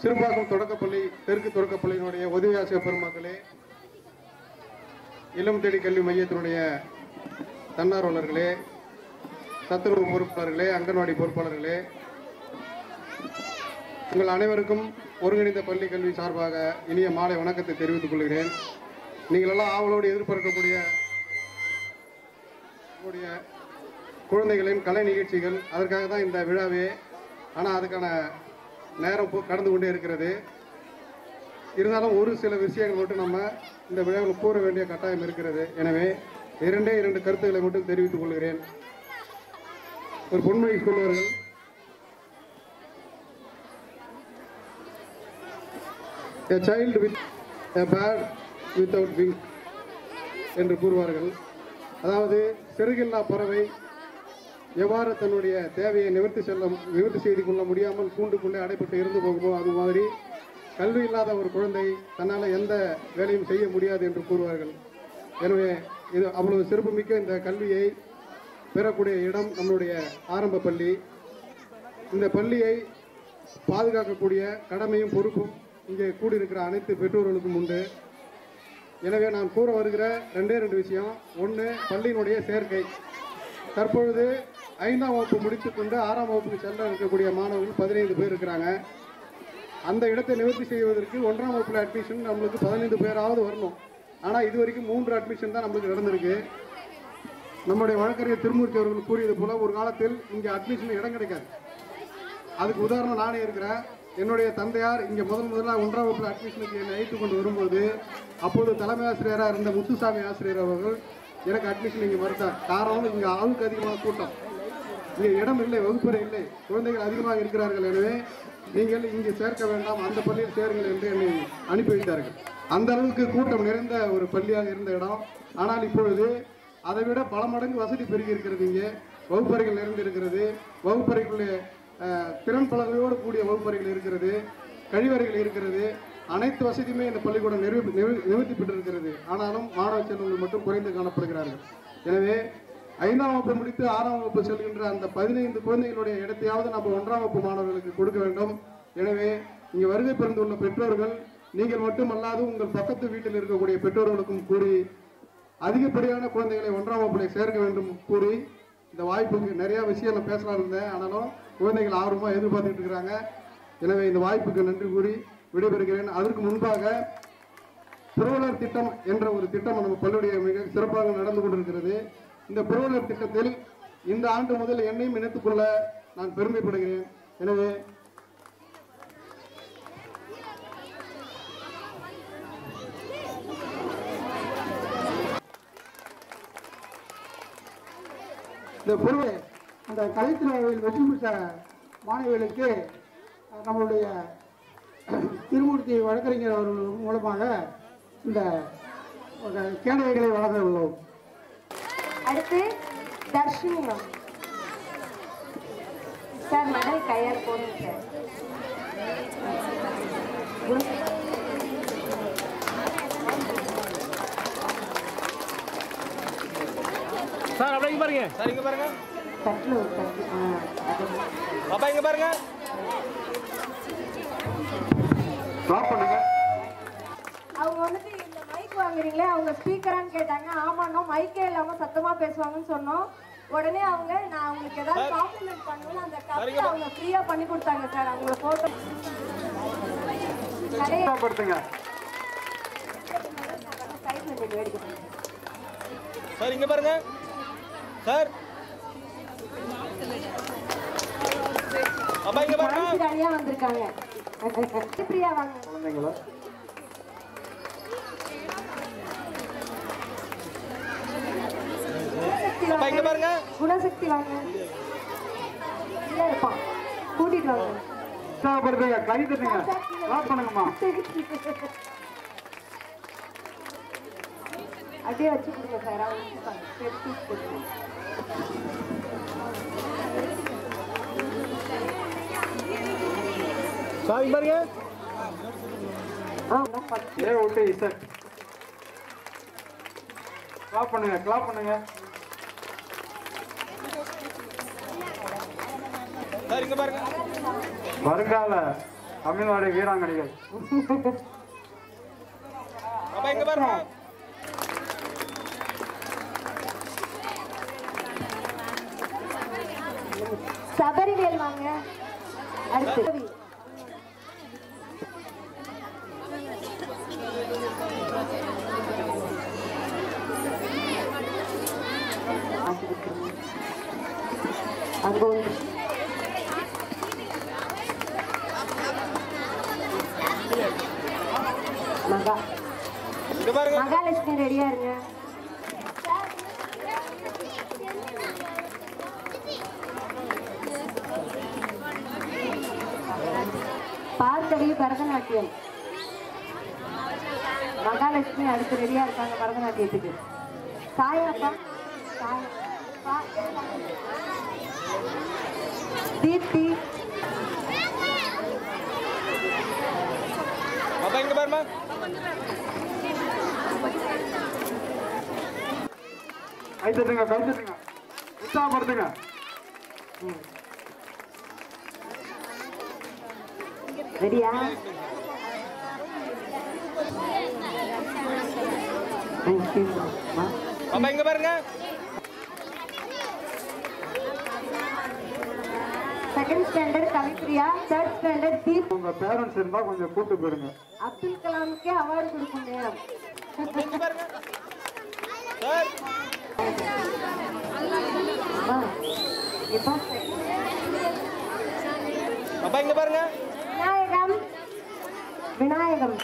சிறுபாக்கம் தொடக்கப்பள்ளி தெற்கு தொடக்கப்பள்ளியினுடைய உதவி ஆசிரியர் பெருமக்களே, இல்லம் தேடி கல்வி மையத்தினுடைய தன்னார்வலர்களே, சத்துணவு பொறுப்பாளர்களே, அங்கன்வாடி பொறுப்பாளர்களே, உங்கள் அனைவருக்கும் ஒருங்கிணைந்த பள்ளி கல்வி சார்பாக இனிய மாலை வணக்கத்தை தெரிவித்துக் கொள்கிறேன். நீங்கள் எல்லாம் ஆவலோடு எதிர்பார்க்கக்கூடிய குழந்தைகளின் கலை நிகழ்ச்சிகள், அதற்காக தான் இந்த விழாவே. ஆனால் அதுக்கான நேரம் கடந்து கொண்டே இருக்கிறது. இருந்தாலும் ஒரு சில விஷயங்கள் மட்டும் நம்ம இந்த விழாவில் கூற வேண்டிய கட்டாயம் இருக்கிறது. எனவே 2 கருத்துக்களை மட்டும் தெரிவித்துக் கொள்கிறேன். ஒரு பொன்மொழி சொல்வார்கள், a child with a bird without wing என்று கூறுவார்கள். அதாவது சிறகில்லா பறவை எவ்வாறு தன்னுடைய தேவையை நிவர்த்தி செய்து கொள்ள முடியாமல் கூண்டுக்குள்ளே அடைப்பட்டு இருந்து போகுமோ, அது மாதிரி கல்வி இல்லாத ஒரு குழந்தை தன்னால் எந்த வேலையும் செய்ய முடியாது என்று கூறுவார்கள். எனவே இது அவ்வளவு சிறப்புமிக்க இந்த கல்வியை பெறக்கூடிய இடம் நம்முடைய ஆரம்ப பள்ளி. இந்த பள்ளியை பாதுகாக்கக்கூடிய கடமையும் பொறுப்பும் இங்கே கூடியிருக்கிற அனைத்து பெற்றோர்களுக்கும் உண்டு. எனவே நான் கூற வருகிற 2 விஷயம். ஒன்று, பள்ளியினுடைய சேர்க்கை. தற்பொழுது 5ஆம் வகுப்பு முடித்துக்கொண்டு 6ஆம் வகுப்புக்கு செல்ல இருக்கக்கூடிய மாணவர்கள் 15 பேர் இருக்கிறாங்க. அந்த இடத்தை நிவர்த்தி செய்வதற்கு 1ஆம் வகுப்பில் அட்மிஷன் நம்மளுக்கு 15 பேராவது வரணும். ஆனால் இது வரைக்கும் 3 அட்மிஷன் தான் நம்மளுக்கு நடந்திருக்கு. நம்முடைய வழக்கறிஞர் திருமூர்த்தி அவர்கள் கூறியது போல ஒரு காலத்தில் இங்கே அட்மிஷன் இடம் கிடைக்காது. அதுக்கு உதாரணம் நானே இருக்கிறேன். என்னுடைய தந்தையார் இங்கே முதலாக 1ஆம் வகுப்பில் அட்மிஷனுக்கு என்னை அழைத்து கொண்டு வரும்போது அப்போது தலைமை ஆசிரியராக இருந்த முத்துசாமி ஆசிரியர் அவர்கள் எனக்கு அட்மிஷன் இங்கே மறுத்தார். காரணம், இங்கே ஆளுக்கு அதிகமான கூட்டம், இங்கே இடம் இல்லை, வகுப்பறை இல்லை, குழந்தைகள் அதிகமாக இருக்கிறார்கள். எனவே நீங்கள் இங்கே சேர்க்க வேண்டாம், அந்த பள்ளியில் சேருங்கள் என்று என்னை அனுப்பி வைத்தார்கள். அந்த அளவுக்கு கூட்டம் நிறைந்த ஒரு பள்ளியாக இருந்த இடம். ஆனால் இப்பொழுது அதை விட பல மடங்கு வசதி பெருகி இருக்கிறது. இங்கே வகுப்பறைகள் நிறைந்திருக்கிறது. வகுப்பறைக்குள்ளே திறன் பலகையோடு கூடிய வகுப்பறைகள் இருக்கிறது, கழிவறைகள் இருக்கிறது. அனைத்து வசதியுமே இந்த பள்ளிக்கூடம் நிவர்த்தி பெற்றிருக்கிறது. ஆனாலும் மாணவ செல்வங்கள் மட்டும் குறைந்து காணப்படுகிறார்கள். எனவே 5ஆம் வகுப்பு முடித்து 6ஆம் வகுப்பு செல்கின்ற அந்த 15 குழந்தைகளுடைய இடத்தையாவது நம்ம 1ஆம் வகுப்பு மாணவர்களுக்கு கொடுக்க வேண்டும். எனவே இங்கே வருகை பிறந்துள்ள பெற்றோர்கள், நீங்கள் மட்டுமல்லாது உங்கள் பக்கத்து வீட்டில் இருக்கக்கூடிய பெற்றோர்களுக்கும் கூறி அதிகப்படியான குழந்தைகளை 1ஆம் வகுப்பில் சேர்க்க வேண்டும் கூறி, இந்த வாய்ப்புக்கு நிறைய விஷயம் நான் பேசலாம் இருந்தேன். ஆனாலும் குழந்தைகள் ஆர்வமாக எதிர்பார்த்துட்டு இருக்கிறாங்க. எனவே இந்த வாய்ப்புக்கு நன்றி கூறி விடைபெறுகிறேன். அதற்கு முன்பாக புரவலர் திட்டம் என்ற ஒரு திட்டம் நம்ம பள்ளியுடைய மிக சிறப்பாக நடந்து கொண்டிருக்கிறது. இந்த புரவலர் திட்டத்தில் இந்த ஆண்டு முதல் என்னையும் இணைத்துக் கொள்ள நான் பெருமைப்படுகிறேன். எனவே இந்த பொருளை அந்த கலைத்திருவிழாவில் வெற்றி பெற்ற மாணவிகளுக்கு நம்மளுடைய திருமூர்த்தி வழக்கறிஞர் அவர்கள் மூலமாக இந்த கேடவைகளை வழங்க உள்ளோம். அடுத்து தர்ஷினி மேம். சார் மெடல் கையால் போடுங்க சார். சார் அப்படியே பாருங்க. சார் இங்க பாருங்க. பாப்பா இங்க பாருங்க. ஸ்டாப் பண்ணுங்க. அவங்க வந்துட்டு இந்த மைக் வாங்குறீங்களே, அவங்க ஸ்பீக்கரான்னு கேட்டாங்க. ஆமாண்ணா, மைக்கே இல்லாம சத்தமா பேசுவாங்கன்னு சொன்னோம். உடனே அவங்க நான் அவங்களுக்கு ஏதாவது காம்ப்ளிமெண்ட் பண்ணுவேன், அந்த கப்பை அவங்க ஃப்ரீயா பண்ணி கொடுத்தாங்க சார். அவங்கள போட்டோ படுத்துங்க. சார் இங்க பாருங்க. சார் அப்பா இங்க பாருங்க. தனியா வந்திருக்காங்க. பிரியா வாங்க. குழந்தைங்களா பாப்பா இங்க பாருங்க. குணசக்தி வாங்க. இல்ல இருப்பான். கூட்டிட்டு வாங்க. உற்சாகப்படுத்துங்க, கை தட்டுங்க, கிளாப் பண்ணுங்கம்மா. அப்படியே வச்சு கொடுங்க சார். அவங்க எடுத்து கொடுங்க. சார் இங்க பாருங்க. ஏ ஓகே சார். கிளாப் பண்ணுங்க, கிளாப் பண்ணுங்க. சார் இங்க பாருங்க. வருங்கால தமிழ்நாடு வீராங்கனைகள். பாப்பா இங்க பாருங்க. சபரிவேல் வாங்க. அடுத்து அங்க இங்க பாருங்க. மகாலட்சுமி ரெடியா இருங்க. பார்க்கவி பரதநாட்டியம். மகாலட்சுமி அடுத்து ரெடியா இருக்காங்க பரதநாட்டியத்துக்கு. சாயாப்பா தீப்தி. பாப்பா இங்க பாருமா. கை தட்டுங்க, கை தட்டுங்க, உற்சாகப்படுத்துங்க. ரெடியா? பாப்பா இங்க பாருங்க. Second standard Kavipriya, third standard Deep. உங்க பேரண்ட்ஸ் இருந்தா கொஞ்சம் கூட்டு போயிருங்க. அப்துல் கலாமுக்கே அவார்டு கொடுக்கும் நேரம். இங்க பாருங்க. சார் இப்போ பாப்பா இங்க பாருங்க. விநாயகம் விநாயகம்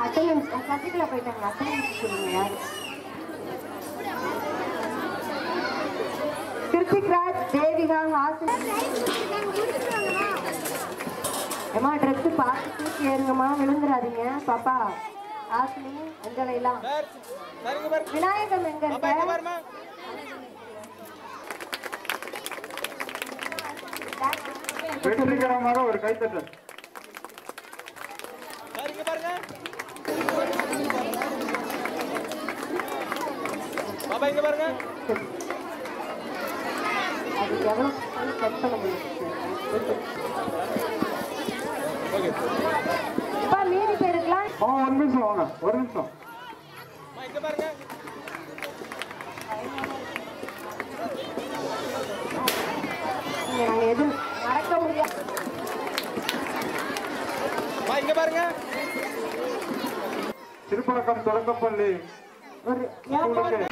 அட்டெண்டன்ஸ் சசிகலா போயிட்டாங்க. அட்டெண்டன்ஸ் சொல்லுங்க. யாரு? கிருத்திக் ராஜ், தேவிகா, ஹாசினி. ஏமா ட்ரெஸ் பார்த்து தூக்கி ஏறுங்கம்மா, விழுந்துடாதீங்க பாப்பா. ஹாசினி, அஞ்சலைலாம். சார் சார் இங்க பாருங்க. விநாயகம் எங்க பாப்பா இங்க இருக்க? பாருமா. வெற்றிகரமாக ஒரு கைத்தட்டல். சார் இங்க பாருங்க. பாப்பா இங்க பாருங்க. அதுக்கு எவ்வளவு கட் பண்ண முடியும்? ஓகே. அப்பா மீதி பேருக்கலாம். ஒரு நிமிஷம் வாங்க, ஒரு நிமிஷம். அம்மா இங்க பாருங்க. நாங்க எதுவும் மறக்க முடியாது. அம்மா இங்க பாருங்க. திருப்பலக்கம் தொடக்கப்பள்ளி ஒரு ஸ்கூலுக்கு